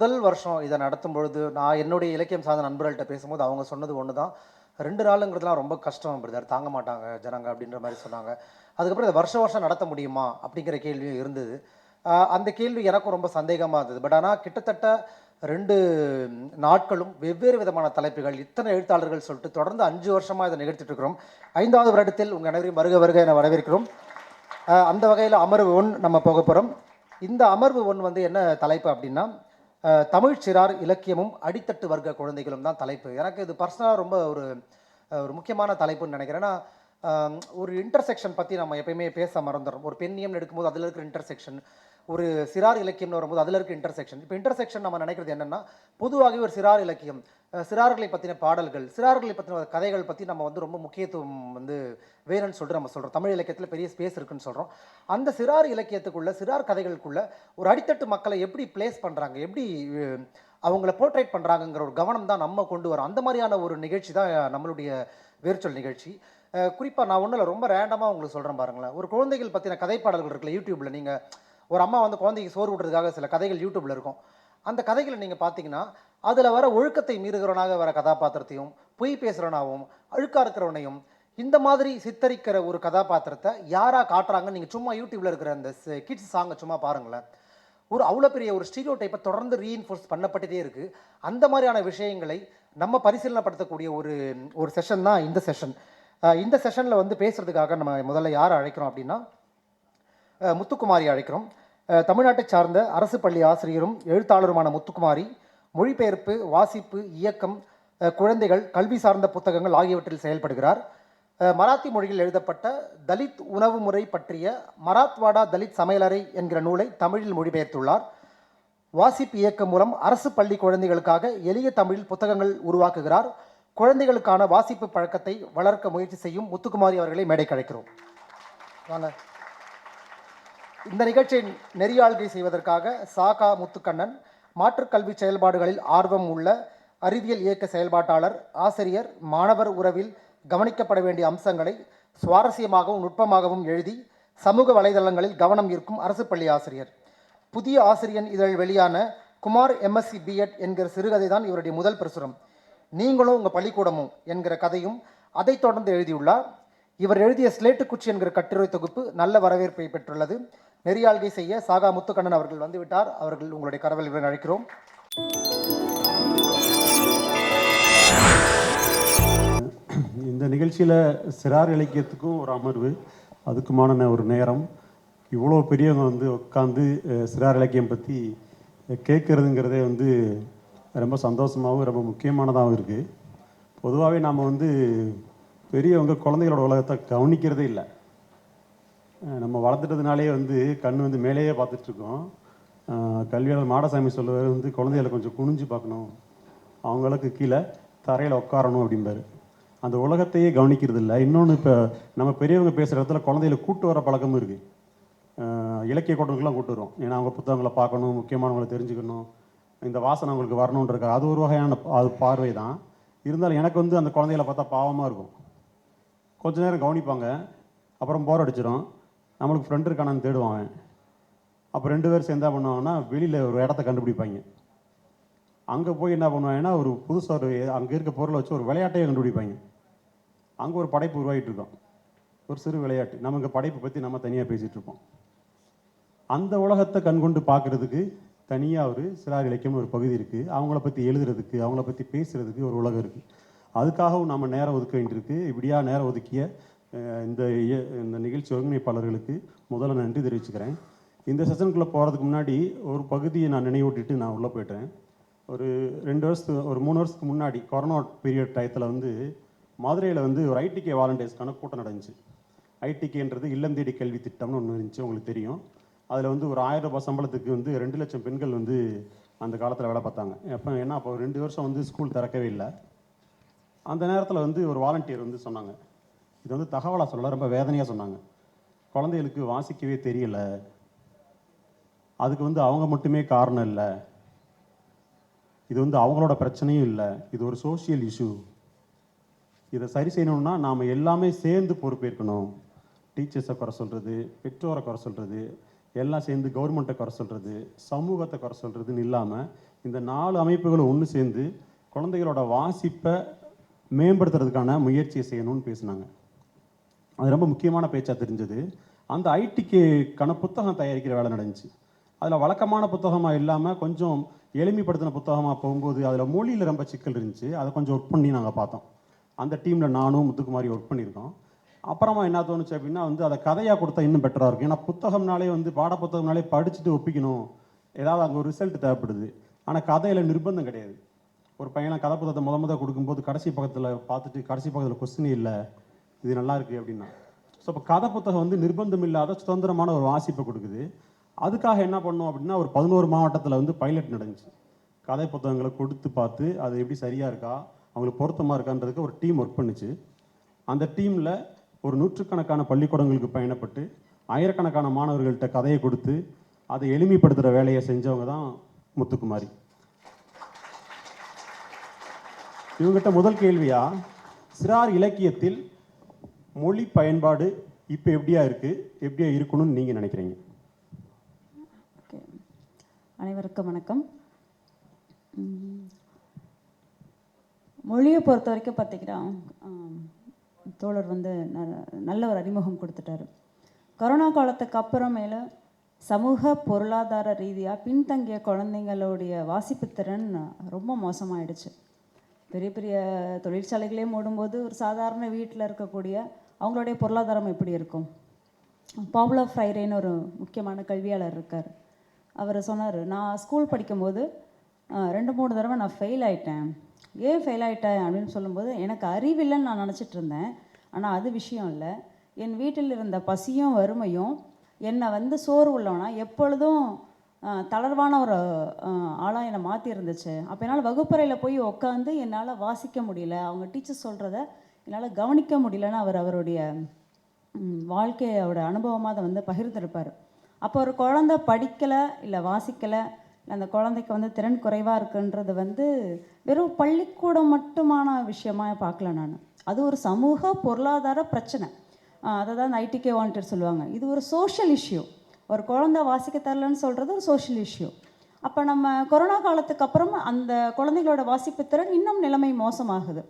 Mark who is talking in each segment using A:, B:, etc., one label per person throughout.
A: முதல் வருஷம் இதை நடத்தும் பொழுது, நான் என்னுடைய இலக்கியம் சார்ந்த நண்பர்கள்ட்ட பேசும்போது அவங்க சொன்னது ஒண்ணு தான். 2 நாளுங்கிறதுலாம் ரொம்ப கஷ்டம் பிரதர். தாங்க மாட்டாங்க ஜனங்க அப்படின்ற மாரி சொன்னாங்க. அதுக்கப்புறம் இத வருஷம் வருஷம் நடத்த முடியுமா? அப்படிங்கிற கேள்வியும் இருந்தது. அந்த கேள்வி எனக்கும் ரொம்ப சந்தேகமா இருந்தது. பட் ஆனா கிட்டத்தட்ட 2 நாட்களும் வெவ்வேறு விதமான தலைப்புகள், இத்தனை எழுத்தாளர்கள் சொல்லிட்டு தொடர்ந்து 5 வருஷமா இத நிகழ்த்திட்டு இருக்கிறோம். 5வது வருடத்தில் உங்க அனைவரையும் வருக வருக என வரவேற்கிறோம். அந்த வகையில அமர்வு 1 நம்ம போகப் போறோம். இந்த அமர்வு 1 வந்து என்ன தலைப்பு அப்படின்னா, தமிழ் சிறார் இலக்கியமும் அடித்தட்டு வர்க்க குழந்தைகளும் தான் தலைப்பு. எனக்கு இது பர்சனலா ரொம்ப ஒரு முக்கியமான தலைப்புன்னு நினைக்கிறேன். ஏன்னா, ஒரு இன்டர்செக்ஷன் பத்தி நம்ம எப்பயுமே பேச மறந்துடுறோம். ஒரு பெண்ணியம்னு எடுக்கும்போது அதில இருக்கிற இன்டர்செக்ஷன், ஒரு சிறார் இலக்கியம்னு வரும்போது அதில இருக்க இன்டர்செக்ஷன். இப்போ இன்டர்செக்ஷன் நம்ம நினைக்கிறது என்னன்னா, பொதுவாகவே ஒரு சிறார் இலக்கியம், சிறார்களை பத்தின பாடல்கள், சிறார்களை பத்தின கதைகள் பத்தி நம்ம வந்து ரொம்ப முக்கியத்துவம் வந்து வேணும்னு சொல்லிட்டு நம்ம சொல்றோம். தமிழ் இலக்கியத்தில பெரிய ஸ்பேஸ் இருக்குன்னு சொல்றோம். அந்த சிறார் இலக்கியத்துக்குள்ள, சிறார் கதைகளுக்குள்ள ஒரு அடித்தட்டு மக்களை எப்படி பிளேஸ் பண்றாங்க? எப்படி அவங்கள போர்ட்ரேட் பண்றாங்கங்கிற ஒரு கவனம் தான் நம்ம கொண்டு வரோம். அந்த மாரியான ஒரு நிகழ்ச்சி தான் நம்மளுடைய வேர்ச்சுவல் நிகழ்ச்சி. குறிப்பா நான் ஒண்ணும் இல்ல, ரொம்ப ரேண்டமா உங்களுக்கு சொல்றேன் பாருங்களேன். ஒரு குழந்தைகள் பத்தின கதைப்பாடல்கள் இருக்குல்ல YouTubeல, நீங்க ஒரு அம்மா வந்து குழந்தைக்கு சோறு ஊட்டுறதுக்காக சில கதைகள் YouTubeல இருக்கும். அந்த கதைகள நீங்க பார்த்தீங்கன்னா, அதுல வர ஒழுக்கத்தை மீறுகிறவனாக வர கதாபாத்திரத்தையும், பொய் பேசுறவனாவும், அழுக்கா இருக்கிறவனையும், இந்த மாதிரி சித்தரிக்கிற ஒரு கதாபாத்திரத்த யாரா காட்டுறாங்கன்னு நீங்க சும்மா YouTubeல இருக்கிற அந்த கிட்ஸ் சாங்க சும்மா பாருங்களேன். ஒரு அவ்வளோ பெரிய ஒரு ஸ்டீரியோடைப்ப தொடர்ந்து ரீஇன்ஃபோர்ஸ் பண்ணப்பட்டுட்டே இருக்கு. அந்த மாரியான விஷயங்களை நம்ம பரிசீலனைப்படுத்தக்கூடிய ஒரு ஒரு செஷன் தான் இந்த செஷன். இந்த செஷன்ல வந்து பேசுறதுக்காக நம்ம முதல்ல யார அழைக்கிறோம் அப்படின்னா, முத்துக்குமாரி அழைக்கிறோம். தமிழ்நாட்டைச் சார்ந்த அரசு பள்ளி ஆசிரியரும், எழுத்தாளருமான முத்துக்குமாரி, மொழிபெயர்ப்பு, வாசிப்பு, இயக்கம், குழந்தைகள், கல்வி சார்ந்த புத்தகங்கள் ஆகியவற்றில் செயல்படுகிறார். மராத்தி மொழியில் எழுதப்பட்ட தலித் உணவு முறை பற்றிய மராத்வாடா தலித் சமையலறை என்கிற நூலை தமிழில் மொழிபெயர்த்துள்ளார். வாசிப்பு இயக்கம் மூலம் அரசு பள்ளி குழந்தைகளுக்காக எளிய தமிழில் புத்தகங்கள் உருவாக்குகிறார். குழந்தைகளுக்கான வாசிப்பு பழக்கத்தை வளர்க்க முயற்சி செய்யும் முத்துக்குமாரி அவர்களை மேடைக்கு அழைக்கிறோம். வாங்க. இந்த நிகழ்ச்சியை நெறியாள்கை செய்வதற்காக சாகா முத்துக்கண்ணன், மாற்றுக்கல்வி செயல்பாடுகளில் ஆர்வம் உள்ள அறிவியல் இயக்க செயல்பாட்டாளர், ஆசிரியர், மாணவர் உறவில் கவனிக்கப்பட வேண்டிய அம்சங்களை சுவாரஸ்யமாகவும் நுட்பமாகவும் எழுதி சமூக வலைதளங்களில் கவனம் ஈர்க்கும் அரசு பள்ளி ஆசிரியர். புதிய ஆசிரியன் இதழ் வெளியான குமார் MSc B.Ed என்கிற சிறுகதை தான் இவருடைய முதல் பிரசுரம். நீங்களும் உங்கள் பள்ளிக்கூடமும் என்கிற கதையும் அதைத் தொடர்ந்து எழுதியுள்ளார். இவர் எழுதிய ஸ்லேட்டு குச்சி என்கிற கட்டுரை தொகுப்பு நல்ல வரவேற்பை பெற்றுள்ளது. நெறியாள்கை செய்ய சாகா முத்துக்கண்ணன் அவர்கள் வந்துவிட்டார். அவர்கள் உங்களுடைய கரவலியுடன் அழைக்கிறோம்.
B: இந்த நிகழ்ச்சியில் சிறார் இலக்கியத்துக்கும் ஒரு அமர்வு, அதுக்குமான ஒரு நேரம், இவ்வளோ பெரியவங்க வந்து உட்காந்து சிறார் இலக்கியம் பற்றி கேட்குறதுங்கிறதே வந்து ரொம்ப சந்தோஷமாகவும் ரொம்ப முக்கியமானதாகவும் இருக்குது. பொதுவாகவே நாம் வந்து பெரியவங்க குழந்தைகளோட உலகத்தை கவனிக்கிறதே இல்லை. நம்ம வளர்த்துட்டதுனாலே வந்து கண் வந்து மேலேயே பார்த்துட்ருக்கோம். கல்வியாளர் மாடசாமி சொல்லுவார் வந்து குழந்தைகளை கொஞ்சம் குனிஞ்சு பார்க்கணும், அவங்களுக்கு கீழே தரையில் உட்காரணும் அப்படிம்பாரு. அந்த உலகத்தையே கவனிக்கிறது இல்லை. இன்னொன்று, இப்போ நம்ம பெரியவங்க பேசுகிற இடத்துல குழந்தைகளை கூட்டு வர பழக்கமும் இருக்குது. இலக்கிய கூட்டங்களுக்கெல்லாம் கூட்டு வரும். ஏன்னா அவங்க புத்தகங்களை பார்க்கணும், முக்கியமானவங்களை தெரிஞ்சுக்கணும், இந்த வாசனை அவங்களுக்கு வரணுன்றக்க அது ஒரு வகையான அது பார்வை தான். இருந்தாலும் எனக்கு வந்து அந்த குழந்தைகளை பார்த்தா பாவமாக இருக்கும். கொஞ்ச நேரம் கவனிப்பாங்க, அப்புறம் போர் அடிச்சிடும். நம்மளுக்கு ஃப்ரெண்டு இருக்கானான்னு தேடுவாங்க. அப்போ 2 பேர் சேர்ந்தா பண்ணுவாங்கன்னா வெளியில் ஒரு இடத்த கண்டுபிடிப்பாங்க. அங்கே போய் என்ன பண்ணுவாங்கன்னா ஒரு புதுசாக ஒரு அங்கே இருக்க பொருளை வச்சு ஒரு விளையாட்டையே கண்டுபிடிப்பாங்க. அங்கே ஒரு படைப்பு உருவாகிட்டு இருக்கோம், ஒரு சிறு விளையாட்டு. நம்ம இங்கே படைப்பை பற்றி நம்ம தனியாக பேசிகிட்டு இருப்போம். அந்த உலகத்தை கண்கொண்டு பார்க்குறதுக்கு தனியாக ஒரு சிறார் இலக்கியம்னு ஒரு பகுதி இருக்குது. அவங்கள பற்றி எழுதுறதுக்கு, அவங்கள பற்றி பேசுகிறதுக்கு ஒரு உலகம் இருக்குது. அதுக்காகவும் நம்ம நேரம் ஒதுக்க வேண்டியிருக்கு. இப்படியாக நேரம் ஒதுக்கிய இந்த இந்த நிகழ்ச்சி ஒருங்கிணைப்பாளர்களுக்கு முதல்ல நன்றி தெரிவிச்சுக்கிறேன். இந்த செஷனுக்குள்ளே போகிறதுக்கு முன்னாடி ஒரு பகுதியை நான் நினைவூட்டிட்டு நான் உள்ளே போய்ட்டேன். ஒரு 3 வருஷத்துக்கு முன்னாடி கொரோனா பீரியட் டயத்தில் வந்து மதுரையில் வந்து ஒரு ஐடிகே வாலண்டியர்ஸ்க்கான கூட்டம் நடந்துச்சு. ஐடிகேன்றது இல்லம் தேடி கல்வி திட்டம்னு ஒன்று இருந்துச்சு, உங்களுக்கு தெரியும். அதில் வந்து ஒரு 1000 ரூபாய் சம்பளத்துக்கு வந்து 2 லட்சம் பெண்கள் வந்து அந்த காலத்தில் வேலை பார்த்தாங்க. அப்போ 2 வருஷம் வந்து ஸ்கூல் திறக்கவே இல்லை. அந்த நேரத்தில் வந்து ஒரு வாலண்டியர் வந்து சொன்னாங்க, இது வந்து தகவலாக சொல்ல ரொம்ப வேதனையாக சொன்னாங்க. குழந்தைகளுக்கு வாசிக்கவே தெரியல, அதுக்கு வந்து அவங்க மட்டுமே காரணம் இல்லை, இது வந்து அவங்களோட பிரச்சனையும் இல்லை, இது ஒரு சோஷியல் இஷ்யூ. இதை சரி செய்யணும்னா நாம் எல்லாமே சேர்ந்து பொறுப்பேற்கணும். டீச்சர்ஸை குறை சொல்கிறது, பெற்றோரை குறை சொல்கிறது, எல்லாம் சேர்ந்து கவர்மெண்ட்டை குறை சொல்கிறது, சமூகத்தை குறை சொல்கிறதுன்னு இல்லாமல் இந்த 4 அமைப்புகளும் ஒன்று சேர்ந்து குழந்தைகளோட வாசிப்பை மேம்படுத்துறதுக்கான முயற்சியை செய்யணும்னு பேசினாங்க. அது ரொம்ப முக்கியமான பேச்சாக தெரிஞ்சது. அந்த ஐடிக்கான புத்தகம் தயாரிக்கிற வேலை நடந்துச்சு. அதில் வழக்கமான புத்தகமாக இல்லாமல் கொஞ்சம் எளிமைப்படுத்தின புத்தகமாக போகும்போது அதில் மொழியில் ரொம்ப சிக்கல் இருந்துச்சு. அதை கொஞ்சம் ஒர்க் பண்ணி நாங்கள் பார்த்தோம். அந்த டீமில் நானும் முத்துக்குமாரி ஒர்க் பண்ணியிருக்கோம். அப்புறமா என்ன தோணுச்சு அப்படின்னா அதை கதையாக கொடுத்தா இன்னும் பெட்டராக இருக்கும். ஏன்னா புத்தகம்னாலே பாட புத்தகம்னாலே படிச்சுட்டு ஒப்பிக்கணும், ஏதாவது அங்கே ஒரு ரிசல்ட் தேவைப்படுது. ஆனால் கதையில் நிர்பந்தம் கிடையாது. ஒரு பையனை கதை புத்தகத்தை முத கொடுக்கும்போது கடைசி பக்கத்தில் பார்த்துட்டு கடைசி பக்கத்தில் கொஸ்டினே இல்லை, இது நல்லா இருக்குது அப்படின்னா. ஸோ இப்போ கதை புத்தகம் நிர்பந்தம் இல்லாத சுதந்திரமான ஒரு வாசிப்பை கொடுக்குது. அதுக்காக என்ன பண்ணோம் அப்படின்னா ஒரு 11 மாவட்டத்தில் பைலட் நடந்துச்சு. கதை புத்தகங்களை கொடுத்து பார்த்து அது எப்படி சரியாக இருக்கா, அவங்களுக்கு பொருத்தமாக இருக்கான்றதுக்கு ஒரு டீம் ஒர்க் பண்ணுச்சு. அந்த டீமில் ஒரு 100கணக்கான பள்ளிக்கூடங்களுக்கு பயணப்பட்டு ஆயிரக்கணக்கான மாணவர்கள்ட்ட கதையை கொடுத்து அதை எளிமைப்படுத்துகிற வேலையை செஞ்சவங்க தான் முத்துக்குமாரி. இவங்ககிட்ட முதல் கேள்வியா, சிறார் இலக்கியத்தில் மொழி பயன்பாடு இப்போ எப்படியா இருக்குது, எப்படியா இருக்கணும்னு நீங்கள் நினைக்கிறீங்க?
C: ஓகே, அனைவருக்கும் வணக்கம். மொழியை பொறுத்த வரைக்கும் பார்த்திங்கன்னா தோழர் நல்ல ஒரு அறிமுகம் கொடுத்துட்டாரு. கொரோனா காலத்துக்கு அப்புறமேல சமூக பொருளாதார ரீதியாக பின்தங்கிய குழந்தைங்களுடைய வாசிப்பு திறன் ரொம்ப மோசமாயிடுச்சு. பெரிய பெரிய தொழிற்சாலைகளே மூடும்போது ஒரு சாதாரண வீட்டில் இருக்கக்கூடிய அவங்களுடைய பொருளாதாரம் எப்படி இருக்கும்? பாப்புலோ ஃப்ரைரேன்னு ஒரு முக்கியமான கல்வியாளர் இருக்கார். அவர் சொன்னார், நான் ஸ்கூல் படிக்கும்போது 2-3 தடவை நான் ஃபெயில் ஆகிட்டேன். ஏன் ஃபெயில் ஆகிட்டேன் அப்படின்னு சொல்லும்போது, எனக்கு அறிவில்லைன்னு நான் நினச்சிட்டு இருந்தேன், ஆனால் அது விஷயம் இல்லை. என் வீட்டில் இருந்த பசியும் வறுமையும் என்னை சோறு உள்ளவனா எப்பொழுதும் தளர்வான ஒரு ஆளாக என்னை மாற்றி இருந்துச்சு. அப்போ என்னால் வகுப்பறையில் போய் உட்காந்து என்னால் வாசிக்க முடியல, அவங்க டீச்சர் சொல்கிறத என்னால் கவனிக்க முடியலன்னு அவருடைய வாழ்க்கையோட அனுபவமாக அதை பகிர்ந்திருப்பார். அப்போ ஒரு குழந்தை படிக்கலை இல்லை வாசிக்கலை, இல்லை அந்த குழந்தைக்கு திறன் குறைவாக இருக்குன்றது வெறும் பள்ளிக்கூடம் மட்டுமான விஷயமாக பார்க்கல நான். அது ஒரு சமூக பொருளாதார பிரச்சனை. அதை தான் ஐடிகே வாண்டட் சொல்லுவாங்க. இது ஒரு சோஷியல் இஷ்யூ. ஒரு குழந்தை வாசிக்க தரலன்னு சொல்கிறது ஒரு சோஷியல் இஷ்யூ. அப்போ நம்ம கொரோனா காலத்துக்கு அப்புறம் அந்த குழந்தைகளோட வாசிப்பு திறன் இன்னும் நிலைமை மோசமாகுது.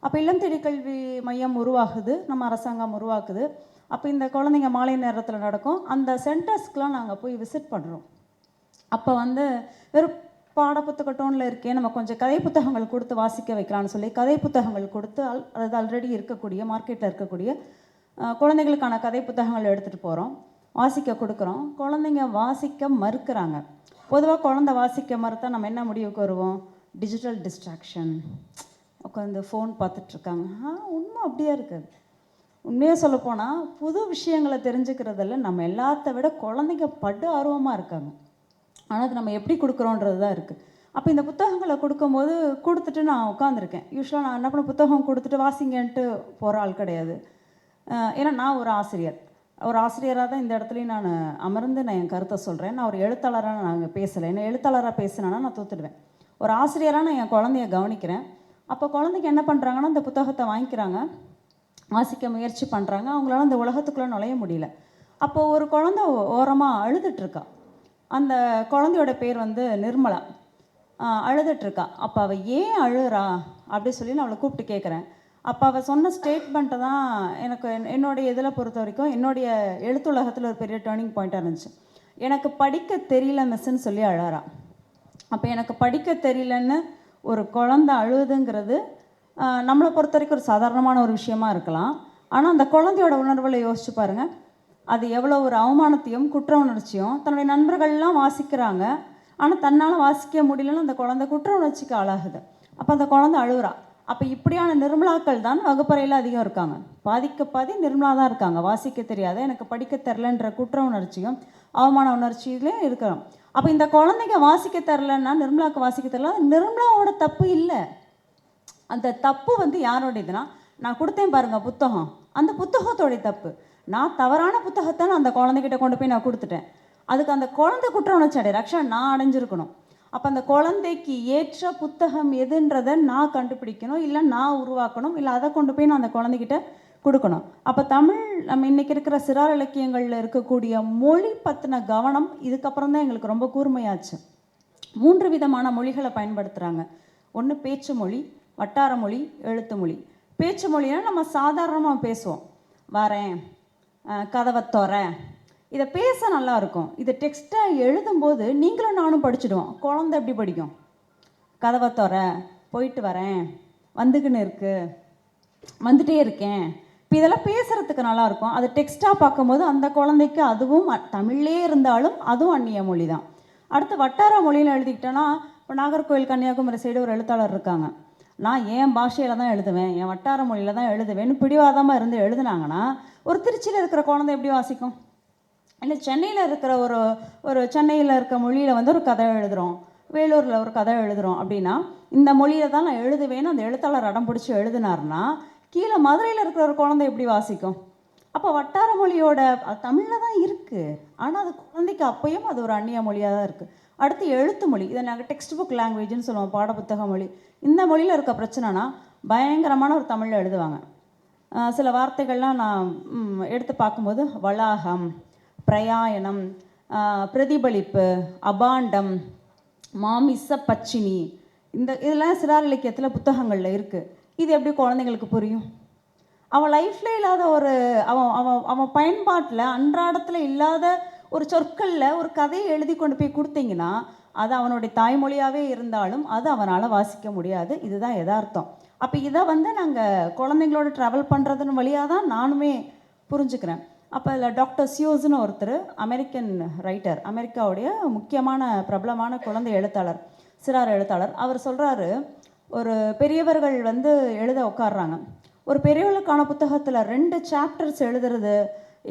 C: அப்போ இல்லம் தேடி கல்வி மையம் உருவாகுது, நம்ம அரசாங்கம் உருவாக்குது. அப்போ இந்த குழந்தைங்க மாலை நேரத்தில் நடக்கும், அந்த சென்டர்ஸ்க்கெலாம் நாங்கள் போய் விசிட் பண்ணுறோம். அப்போ வெறும் பாடப்புத்தக டோனில் இருக்கே, நம்ம கொஞ்சம் கதை புத்தகங்கள் கொடுத்து வாசிக்க வைக்கலான்னு சொல்லி கதை புத்தகங்கள் கொடுத்து அது ஆல்ரெடி இருக்கக்கூடிய மார்க்கெட்டில் இருக்கக்கூடிய குழந்தைகளுக்கான கதை புத்தகங்கள் எடுத்துகிட்டு போகிறோம், வாசிக்க கொடுக்குறோம். குழந்தைங்க வாசிக்க மறுக்கிறாங்க. பொதுவாக குழந்தை வாசிக்க மறுத்தா நம்ம என்ன முடிவுக்கு வருவோம்? டிஜிட்டல் டிஸ்ட்ராக்ஷன், உட்காந்து ஃபோன் பார்த்துட்ருக்காங்க. உண்மை அப்படியே இருக்குது. உண்மையாக சொல்லப்போனால் புது விஷயங்களை தெரிஞ்சுக்கிறதில்ல நம்ம எல்லாத்த விட குழந்தைங்க படு ஆர்வமாக இருக்காங்க. ஆனால் அது நம்ம எப்படி கொடுக்குறோன்றது தான் இருக்குது. அப்போ இந்த புத்தகங்களை கொடுக்கும்போது கொடுத்துட்டு நான் உட்காந்துருக்கேன். யூஸ்வலாக நான் என்ன பண்ண, புத்தகம் கொடுத்துட்டு வாசிங்கன்ட்டு போகிற ஆள் கிடையாது. ஏன்னா நான் ஒரு ஆசிரியராக தான் இந்த இடத்துலையும் நான் அமர்ந்து நான் என் கருத்தை சொல்கிறேன். நான் ஒரு எழுத்தாளராக நான் பேசலை. என்ன எழுத்தாளராக பேசினேன்னா நான் தோத்துடுவேன். ஒரு ஆசிரியராக நான் என் குழந்தைய கவனிக்கிறேன். அப்போ குழந்தைங்க என்ன பண்ணுறாங்கன்னா இந்த புத்தகத்தை வாங்கிக்கிறாங்க, வாசிக்க முயற்சி பண்ணுறாங்க. அவங்களால அந்த உலகத்துக்குள்ளே நுழைய முடியல. அப்போது ஒரு குழந்தை ஓரமாக அழுதுட்டுருக்கா. அந்த குழந்தையோட பேர் நிர்மலா. அழுதுட்டுருக்கா. அப்போ அவள் ஏன் அழுறா அப்படி சொல்லி நான் அவளை கூப்பிட்டு கேட்குறேன். அப்போ அவள் சொன்ன ஸ்டேட்மெண்ட்டை தான் எனக்கு என்னுடைய இதில் பொறுத்த வரைக்கும் என்னுடைய எழுத்துலகத்தில் ஒரு பெரிய டேர்னிங் பாயிண்ட்டாக இருந்துச்சு. எனக்கு படிக்க தெரியல மிஸ்ஸுன்னு சொல்லி அழறா. அப்போ எனக்கு படிக்க தெரியலன்னு ஒரு குழந்தை அழுதுங்கிறது நம்மளை பொறுத்த வரைக்கும் ஒரு சாதாரணமான ஒரு விஷயமா இருக்கலாம். ஆனால் அந்த குழந்தையோட உணர்வில் யோசிச்சு பாருங்கள், அது எவ்வளோ ஒரு அவமானத்தையும் குற்ற உணர்ச்சியும். தன்னுடைய நண்பர்கள்லாம் வாசிக்கிறாங்க, ஆனால் தன்னால் வாசிக்க முடியலன்னு அந்த குழந்தை குற்ற உணர்ச்சிக்கு ஆளாகுது. அப்போ அந்த குழந்தை அழுகுறா. அப்போ இப்படியான நிர்மலாக்கள் தான் வகுப்பறையில் அதிகம் இருக்காங்க. பாதி நிர்மலா தான் இருக்காங்க. வாசிக்க தெரியாத, எனக்கு படிக்க தெரிலன்ற குற்ற உணர்ச்சியும் அவமான உணர்ச்சியிலே இருக்கிறோம். அப்போ இந்த குழந்தைங்க வாசிக்க தெரிலன்னா, நிர்மலாவுக்கு வாசிக்க தெரில, நிர்மலாவோட தப்பு இல்லை. அந்த தப்பு யாரோடையதுன்னா, நான் கொடுத்தேன் பாருங்கள் புத்தகம், அந்த புத்தகத்தோடைய தப்பு. நான் தவறான புத்தகத்தை நான் அந்த குழந்தைகிட்ட கொண்டு போய் நான் கொடுத்துட்டேன். அதுக்கு அந்த குழந்தை குற்ற உணர்ச்சி அடைய ஆக்சுவலாக நான் அடைஞ்சிருக்கணும். அப்போ அந்த குழந்தைக்கு ஏற்ற புத்தகம் எதுன்றதை நான் கண்டுபிடிக்கணும், இல்லை நான் உருவாக்கணும், இல்லை அதை கொண்டு போய் நான் அந்த குழந்தைகிட்ட கொடுக்கணும். அப்போ தமிழ் நம்ம இன்றைக்கி இருக்கிற சிறார் இலக்கியங்களில் இருக்கக்கூடிய மொழி பற்றின கவனம் இதுக்கப்புறம் தான் எங்களுக்கு ரொம்ப கூர்மையாச்சு. 3 விதமான மொழிகளை பயன்படுத்துகிறாங்க. ஒன்று பேச்சு மொழி, வட்டார மொழி, எழுத்து மொழி. பேச்சு மொழினா நம்ம சாதாரணமாக பேசுவோம், வரேன், கதவை தொற, இதை பேச நல்லா இருக்கும். இதை டெக்ஸ்ட்டாக எழுதும்போது நீங்களும் நானும் படிச்சுடுவோம். குழந்தை எப்படி படிக்கும்? கதவை தொற, போயிட்டு வரேன், வந்துக்கின்னு இருக்கு, வந்துட்டே இருக்கேன். இப்போ இதெல்லாம் பேசுகிறதுக்கு நல்லாயிருக்கும். அது டெக்ஸ்ட்டாக பார்க்கும்போது அந்த குழந்தைக்கு அதுவும் தமிழ்லே இருந்தாலும் அதுவும் அந்நிய மொழி தான். அடுத்து வட்டார மொழியில் எழுதிக்கிட்டேன்னா, இப்போ நாகர்கோவில் கன்னியாகுமரி சைடு ஒரு எழுத்தாளர் இருக்காங்க. நான் என் பாஷையில் தான் எழுதுவேன், என் வட்டார மொழியில் தான் எழுதுவேன்னு பிடிவாதமாக இருந்து எழுதுனாங்கன்னா ஒரு திருச்சியில் இருக்கிற குழந்தை எப்படி வாசிக்கும்? இல்லை சென்னையில் இருக்கிற ஒரு சென்னையில் இருக்க மொழியில் வந்து ஒரு கதை எழுதுகிறோம், வேலூரில் ஒரு கதை எழுதுகிறோம் அப்படின்னா இந்த மொழியில் தான் நான் எழுதுவேன்னு அந்த எழுத்தாளர் அடம் பிடிச்சி எழுதினார்னா கீழே மதுரையில் இருக்கிற ஒரு குழந்தை எப்படி வாசிக்கும்? அப்போ வட்டார மொழியோட தமிழில் தான் இருக்குது, ஆனால் அது குழந்தைக்கு அப்பயும் அது ஒரு அந்நிய மொழியாக தான் இருக்குது. அடுத்து எழுத்து மொழி, இதை நாங்கள் டெக்ஸ்ட் புக் லாங்குவேஜ்னு சொல்லுவோம், பாடப்புத்தக மொழி. இந்த மொழியில் இருக்க பிரச்சனைனா பயங்கரமான ஒரு தமிழில் எழுதுவாங்க. சில வார்த்தைகள்லாம் நான் எடுத்து பார்க்கும்போது வளாகம், பிரயாயணம், பிரதிபலிப்பு, அபாண்டம், மாமிச பச்சினி, இதெல்லாம் சிறார் இலக்கியத்தில் புத்தகங்களில் இருக்குது. இது எப்படி குழந்தைங்களுக்கு புரியும்? அவன் லைஃப்பில் இல்லாத ஒரு அவன் பயன்பாட்டில் அன்றாடத்தில் இல்லாத ஒரு சொற்களில் ஒரு கதையை எழுதி கொண்டு போய் கொடுத்தீங்கன்னா அது அவனுடைய தாய்மொழியாகவே இருந்தாலும் அது அவனால் வாசிக்க முடியாது. இதுதான் யதார்த்தம். அப்போ இதை வந்து நாங்கள் குழந்தைங்களோட ட்ராவல் பண்ணுறதுன்னு வழியாக தான் நானுமே புரிஞ்சுக்கிறேன். அப்போ இதில் டாக்டர் சியோஸ்னு ஒருத்தர் அமெரிக்கன் ரைட்டர், அமெரிக்காவுடைய முக்கியமான பிரபலமான குழந்தை எழுத்தாளர், சிறார் எழுத்தாளர். அவர் சொல்கிறாரு, ஒரு பெரியவர்கள் வந்து எழுத உட்காடுறாங்க. ஒரு பெரியவர்களுக்கான புத்தகத்தில் 2 சாப்டர்ஸ் எழுதுறது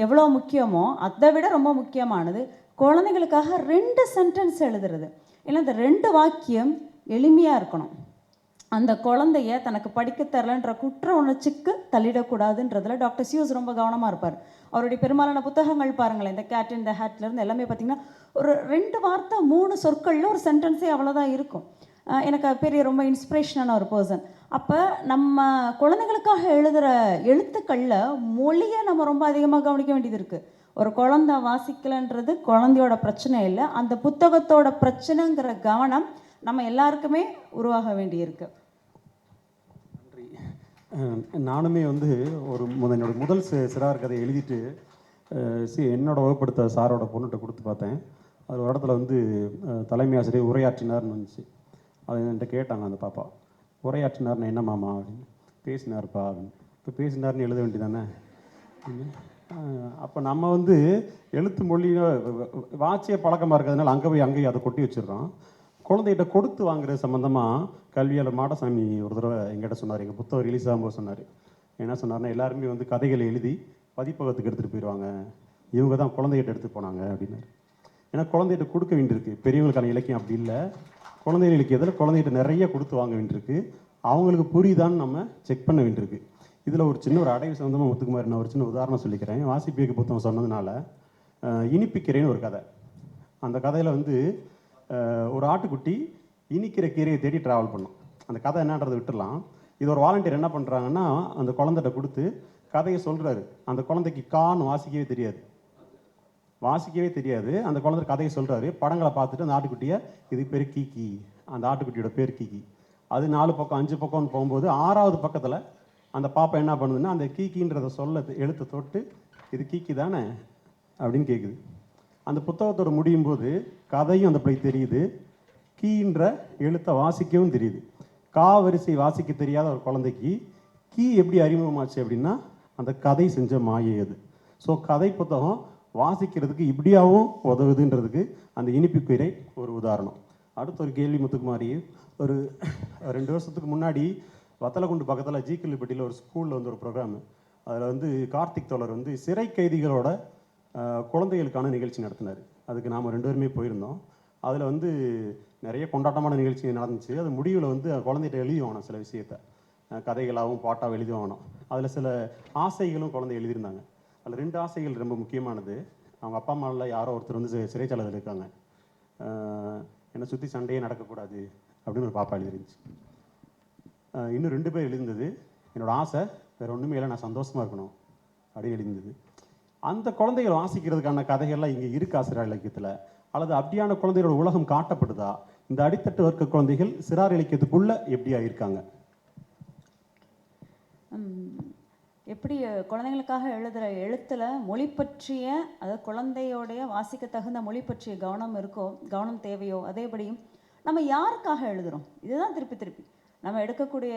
C: எவ்வளோ முக்கியமோ அதை விட ரொம்ப முக்கியமானது குழந்தைங்களுக்காக 2 சென்டென்ஸ் எழுதுறது. ஏன்னா இந்த 2 வாக்கியம் எளிமையாக இருக்கணும். அந்த குழந்தைய தனக்கு படிக்க தரலன்ற குற்ற உணர்ச்சிக்கு தள்ளிடக்கூடாதுன்றதுல டாக்டர் சியூஸ் ரொம்ப கவனமாக இருப்பார். அவருடைய பெரும்பாலான புத்தகங்கள் பாருங்களேன், இந்த கேட் இன் த ஹேட்லேருந்து எல்லாமே பார்த்திங்கன்னா ஒரு 2 வார்த்தை 3 சொற்களில் ஒரு சென்டென்ஸே அவ்வளோதான் இருக்கும். எனக்கு பெரிய ரொம்ப இன்ஸ்பிரேஷனான ஒரு பர்சன். அப்போ நம்ம குழந்தைங்களுக்காக எழுதுகிற எழுத்துக்களில் மொழியை நம்ம ரொம்ப அதிகமாக கவனிக்க வேண்டியது இருக்குது. ஒரு குழந்தை வாசிக்கலைன்றது குழந்தையோட பிரச்சனை இல்லை, அந்த புத்தகத்தோட பிரச்சனைங்கிற கவனம் நம்ம எல்லாருக்குமே உருவாக வேண்டியிருக்கு.
B: நன்றி. நானுமே வந்து என்னோட முதல் சிறார் கதை எழுதிட்டு என்னோட வகுப்படுத்த சாரோட பொண்ணுகிட்ட கொடுத்து பார்த்தேன். அது ஒரு இடத்துல வந்து தலைமை ஆசிரியர் உரையாற்றினார்னு வந்துச்சு. அது என்கிட்ட கேட்டாங்க அந்த பாப்பா, உரையாற்றினார்னு என்ன மாமா அப்படின்னு. பேசினார்ப்பா அப்படின்னு. இப்போ பேசினார்னு எழுத வேண்டியதானே? அப்போ நம்ம வந்து எழுத்து மொழியோ வாட்சிய பழக்கமாக இருக்கிறதுனால அங்கேயும் அதை கொட்டி வச்சிடுறோம். குழந்தைகிட்ட கொடுத்து வாங்குறது சம்மந்தமாக கல்வியாளர் மாடசாமி ஒரு தடவை எங்கிட்ட சொன்னார், எங்கள் புத்தகம் ரிலீஸ் ஆகும்போது சொன்னார். என்ன சொன்னார்னா, எல்லாருமே வந்து கதைகளை எழுதி பதிப்பகத்துக்கு எடுத்துகிட்டு போயிடுவாங்க, இவங்க தான் குழந்தைகிட்ட எடுத்து போனாங்க அப்படின்னாரு. ஏன்னா குழந்தைகிட்ட கொடுக்க வேண்டியிருக்கு. பெரியவங்களுக்கான இலக்கியம் அப்படி இல்லை, குழந்தைகள் இலக்கியத்தில் குழந்தைகிட்ட நிறைய கொடுத்து வாங்க வேண்டியிருக்கு. அவங்களுக்கு புரியுதான்னு நம்ம செக் பண்ண வேண்டியிருக்கு. இதில் ஒரு சின்ன ஒரு அடைவு சம்மந்தமாக முத்துக்குமார் நான் ஒரு சின்ன உதாரணம் சொல்லிக்கிறேன். வாசிப்பியக்கு புத்தகம் சொன்னதுனால இனிப்பிக்கீரைன்னு ஒரு கதை. அந்த கதையில் வந்து ஒரு ஆட்டுக்குட்டி இனிக்கிற கீரையை தேடி ட்ராவல் பண்ணும். அந்த கதை என்னன்றதை விட்டுடலாம். இது ஒரு வாலண்டியர் என்ன பண்ணுறாங்கன்னா, அந்த குழந்தைகிட்ட கொடுத்து கதையை சொல்கிறாரு. அந்த குழந்தைக்கு கான்னு வாசிக்கவே தெரியாது. அந்த குழந்தை கதையை சொல்கிறாரு. படங்களை பார்த்துட்டு அந்த ஆட்டுக்குட்டியை, இது பேர் கீக்கி, அந்த ஆட்டுக்குட்டியோட பேர் கீக்கி. அது 4 பக்கம் 5 பக்கம்னு போகும்போது 6வது பக்கத்தில் அந்த பாப்பா என்ன பண்ணுதுன்னா, அந்த கீக்கின்றதை எழுத்தை தொட்டு, இது கீக்கி தானே அப்படின்னு கேட்குது. அந்த புத்தகத்தோட முடியும் போது கதையும் அந்த பிள்ளை தெரியுது, கீன்ற எழுத்தை வாசிக்கவும் தெரியுது. கா வரிசை வாசிக்க தெரியாத ஒரு குழந்தைக்கு கீ எப்படி அறிமுகமாச்சு அப்படின்னா, அந்த கதை செஞ்ச மாயை அது. ஸோ கதை புத்தகம் வாசிக்கிறதுக்கு இப்படியாகவும் உதவுதுன்றதுக்கு அந்த இனிப்புக்கீரை ஒரு உதாரணம். அடுத்த ஒரு கேள்வி முத்துக்குமாரி, ஒரு 2 வருஷத்துக்கு முன்னாடி வத்தலகுண்டு பக்கத்தில் ஜீக்கிள்ளிப்பட்டியில் ஒரு ஸ்கூலில் வந்து ஒரு ப்ரோக்ராமு. அதில் வந்து கார்த்திக் தோழர் வந்து சிறை கைதிகளோட குழந்தைகளுக்கான நிகழ்ச்சி நடத்தினார். அதுக்கு நாம் 2 பேருமே போயிருந்தோம். அதில் வந்து நிறைய கொண்டாட்டமான நிகழ்ச்சி நடந்துச்சு. அது முடிவில் வந்து குழந்தைகிட்ட எழுதி வாங்கணும், சில விஷயத்தை கதைகளாகவும் பாட்டாகவும் எழுதி வாங்கணும். அதில் சில ஆசைகளும் குழந்தை எழுதியிருந்தாங்க. அதில் 2 ஆசைகள் ரொம்ப முக்கியமானது. அவங்க அப்பா அம்மாவில் யாரோ ஒருத்தர் வந்து சிறைச்சாலையில் இருக்காங்க, என்னை சுற்றி சண்டையே நடக்கக்கூடாது அப்படின்னு ஒரு பாப்பா எழுதிருந்துச்சு. இன்னும் 2 பேர் எழுதிருந்தது, என்னோடய ஆசை வேறு ஒன்றுமே இல்லை, நான் சந்தோஷமாக இருக்கணும் அப்படின்னு எழுந்தது. அந்த குழந்தைகள் வாசிக்கிறதுக்கான கதைகள்லாம் இங்கே இருக்கா சிறார் இலக்கியத்தில்? அல்லது அப்படியான குழந்தைகளோட உலகம் காட்டப்படுதா? இந்த அடித்தட்டு வர்க்க குழந்தைகள் சிறார் இலக்கியத்துக்குள்ளே எப்படியா இருக்காங்க?
C: எப்படி குழந்தைங்களுக்காக எழுதுகிற எழுத்தில் மொழி பற்றிய, அதாவது குழந்தையோடைய வாசிக்க தகுந்த மொழி பற்றிய கவனம் இருக்கோ, கவனம் தேவையோ, அதேபடியும் நம்ம யாருக்காக எழுதுகிறோம், இதுதான் திருப்பி திருப்பி நம்ம எடுக்கக்கூடிய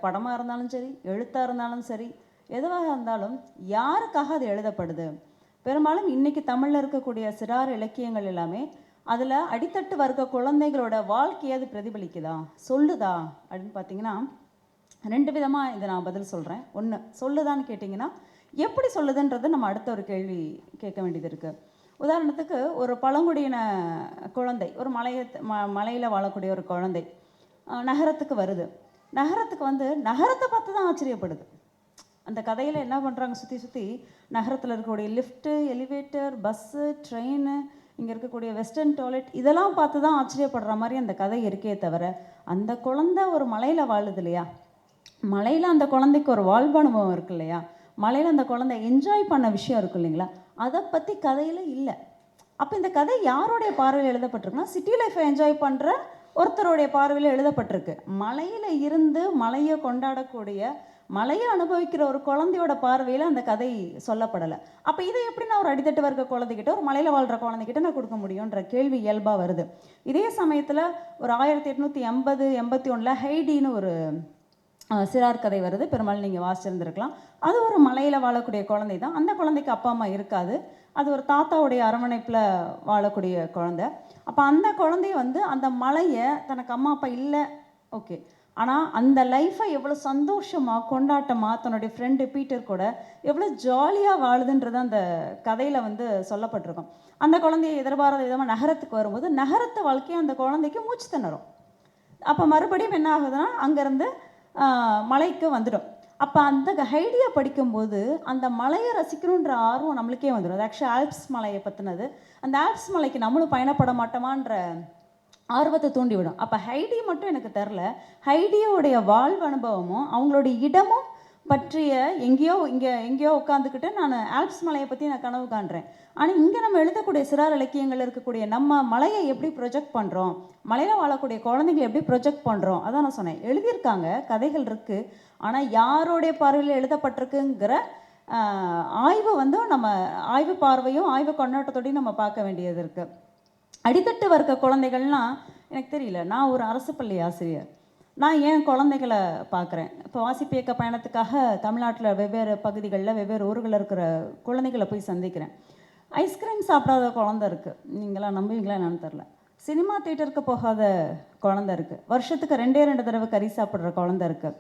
C: படமாக இருந்தாலும் சரி, எழுத்தாக இருந்தாலும் சரி, எதுவாக இருந்தாலும் யாருக்காக அது எழுதப்படுது? பெரும்பாலும் இன்றைக்கி தமிழில் இருக்கக்கூடிய சிறார் இலக்கியங்கள் எல்லாமே அதில் அடித்தட்டு வர்க்க குழந்தைகளோட வாழ்க்கையை அது பிரதிபலிக்குதா, சொல்லுதா அப்படின்னு பார்த்தீங்கன்னா, 2 விதமாக இதை நான் பதில் சொல்கிறேன். ஒன்று, சொல்லுதான்னு கேட்டிங்கன்னா எப்படி சொல்லுதுன்றது நம்ம அடுத்த ஒரு கேள்வி கேட்க வேண்டியது இருக்குது. உதாரணத்துக்கு ஒரு பழங்குடியின குழந்தை, ஒரு மலையில் வாழக்கூடிய ஒரு குழந்தை நகரத்துக்கு வருது. நகரத்துக்கு வந்து நகரத்தை பார்த்து தான் ஆச்சரியப்படுது. அந்த கதையில் என்ன பண்ணுறாங்க, சுற்றி சுற்றி நகரத்தில் இருக்கக்கூடிய லிஃப்ட்டு, எலிவேட்டர், பஸ்ஸு, ட்ரெயின், இங்கே இருக்கக்கூடிய வெஸ்டர்ன் டாய்லெட், இதெல்லாம் பார்த்து தான் ஆச்சரியப்படுற மாதிரி அந்த கதை இருக்கே தவிர, அந்த குழந்தை ஒரு மலையில் வாழுது இல்லையா, மலையில் அந்த குழந்தைக்கு ஒரு வாழ்வு அனுபவம் இருக்கு இல்லையா, மலையில் அந்த குழந்தை என்ஜாய் பண்ண விஷயம் இருக்கு இல்லைங்களா, அதை பற்றி கதையில் இல்லை. அப்போ இந்த கதை யாருடைய பார்வையில் எழுதப்பட்டிருக்குன்னா, சிட்டி லைஃப்பை என்ஜாய் பண்ணுற ஒருத்தருடைய பார்வையில் எழுதப்பட்டிருக்கு. மலையில் இருந்து மலையை கொண்டாடக்கூடிய, மலையை அனுபவிக்கிற ஒரு குழந்தையோட பார்வையில் அந்த கதை சொல்லப்படலை. அப்போ இதை எப்படி நான் ஒரு அடித்தட்டு வர்க்க குழந்தைகிட்ட, ஒரு மலையில் வாழ்கிற குழந்தைகிட்ட நான் கொடுக்க முடியுன்ற கேள்வி இயல்பாக வருது. இதே சமயத்தில் ஒரு 1880-81 ஹைடின்னு ஒரு சிறார் கதை வருது. பெரும்பாலும் நீங்கள் வாசிச்சிருந்துருக்கலாம். அது ஒரு மலையில் வாழக்கூடிய குழந்தை தான். அந்த குழந்தைக்கு அப்பா அம்மா இருக்காது. அது ஒரு தாத்தாவுடைய அரவணைப்பில் வாழக்கூடிய குழந்தை. அப்போ அந்த குழந்தைய வந்து அந்த மலையை, தனக்கு அம்மா அப்பா இல்லை ஓகே, ஆனால் அந்த லைஃப்பை எவ்வளோ சந்தோஷமாக கொண்டாட்டமாக தன்னுடைய ஃப்ரெண்டு பீட்டர் கூட எவ்வளோ ஜாலியாக வாழுதுன்றது அந்த கதையில் வந்து சொல்லப்பட்டிருக்கும். அந்த குழந்தைய எதிர்பாராத விதமாக நகரத்துக்கு வரும்போது நகரத்து வாழ்க்கையை அந்த குழந்தைக்கு மூச்சு திணறும். அப்போ மறுபடியும் என்ன ஆகுதுன்னா, அங்கேருந்து மலைக்கு வந்துடும். அப்போ அந்த ஹைடியை படிக்கும்போது அந்த மலையை ரசிக்கணுன்ற ஆர்வம் நம்மளுக்கே வந்துடும். அது ஆக்சுவலி ஆல்ப்ஸ் மலையை பற்றினது. அந்த ஆல்ப்ஸ் மலைக்கு நம்மளும் பயணப்பட மாட்டோமான்ற ஆர்வத்தை தூண்டிவிடும். அப்போ ஹைடி மட்டும் எனக்கு தெரில, ஹைடியோடைய வாழ்வு அனுபவமும் அவங்களுடைய இடமும் பற்றிய எங்கேயோ உட்காந்துக்கிட்டு நான் ஆல்ப்ஸ் மலையை பற்றி நான் கனவு காண்றேன். ஆனால் இங்கே நம்ம எழுதக்கூடிய சிறார் இலக்கியங்கள் இருக்கக்கூடிய நம்ம மலையை எப்படி ப்ரொஜெக்ட் பண்ணுறோம், மலையில் வாழக்கூடிய குழந்தைங்களை எப்படி ப்ரொஜெக்ட் பண்ணுறோம், அதான் நான் சொன்னேன். எழுதியிருக்காங்க, கதைகள் இருக்குது, ஆனால் யாரோடைய பார்வையில் எழுதப்பட்டிருக்குங்கிற ஆய்வு வந்து நம்ம ஆய்வு பார்வையும் ஆய்வு கண்ணோட்டத்தோடையும் நம்ம பார்க்க வேண்டியது இருக்குது. அடித்தட்டு வர்க்க குழந்தைகள்னால் எனக்கு தெரியல, நான் ஒரு அரசு பள்ளி ஆசிரியர், நான் ஏன் குழந்தைகளை பார்க்குறேன். இப்போ வாசிப்பு இயக்க பயணத்துக்காக தமிழ்நாட்டில் வெவ்வேறு பகுதிகளில் வெவ்வேறு ஊர்களில் இருக்கிற குழந்தைகளை போய் சந்திக்கிறேன். ஐஸ்கிரீம் சாப்பிடாத குழந்தை இருக்குது, நீங்களாம் நம்புவீங்களா என்னன்னு தெரில. சினிமா தியேட்டருக்கு போகாத குழந்தை இருக்குது. வருஷத்துக்கு 2 தடவை கறி சாப்பிட்ற குழந்தை இருக்குது.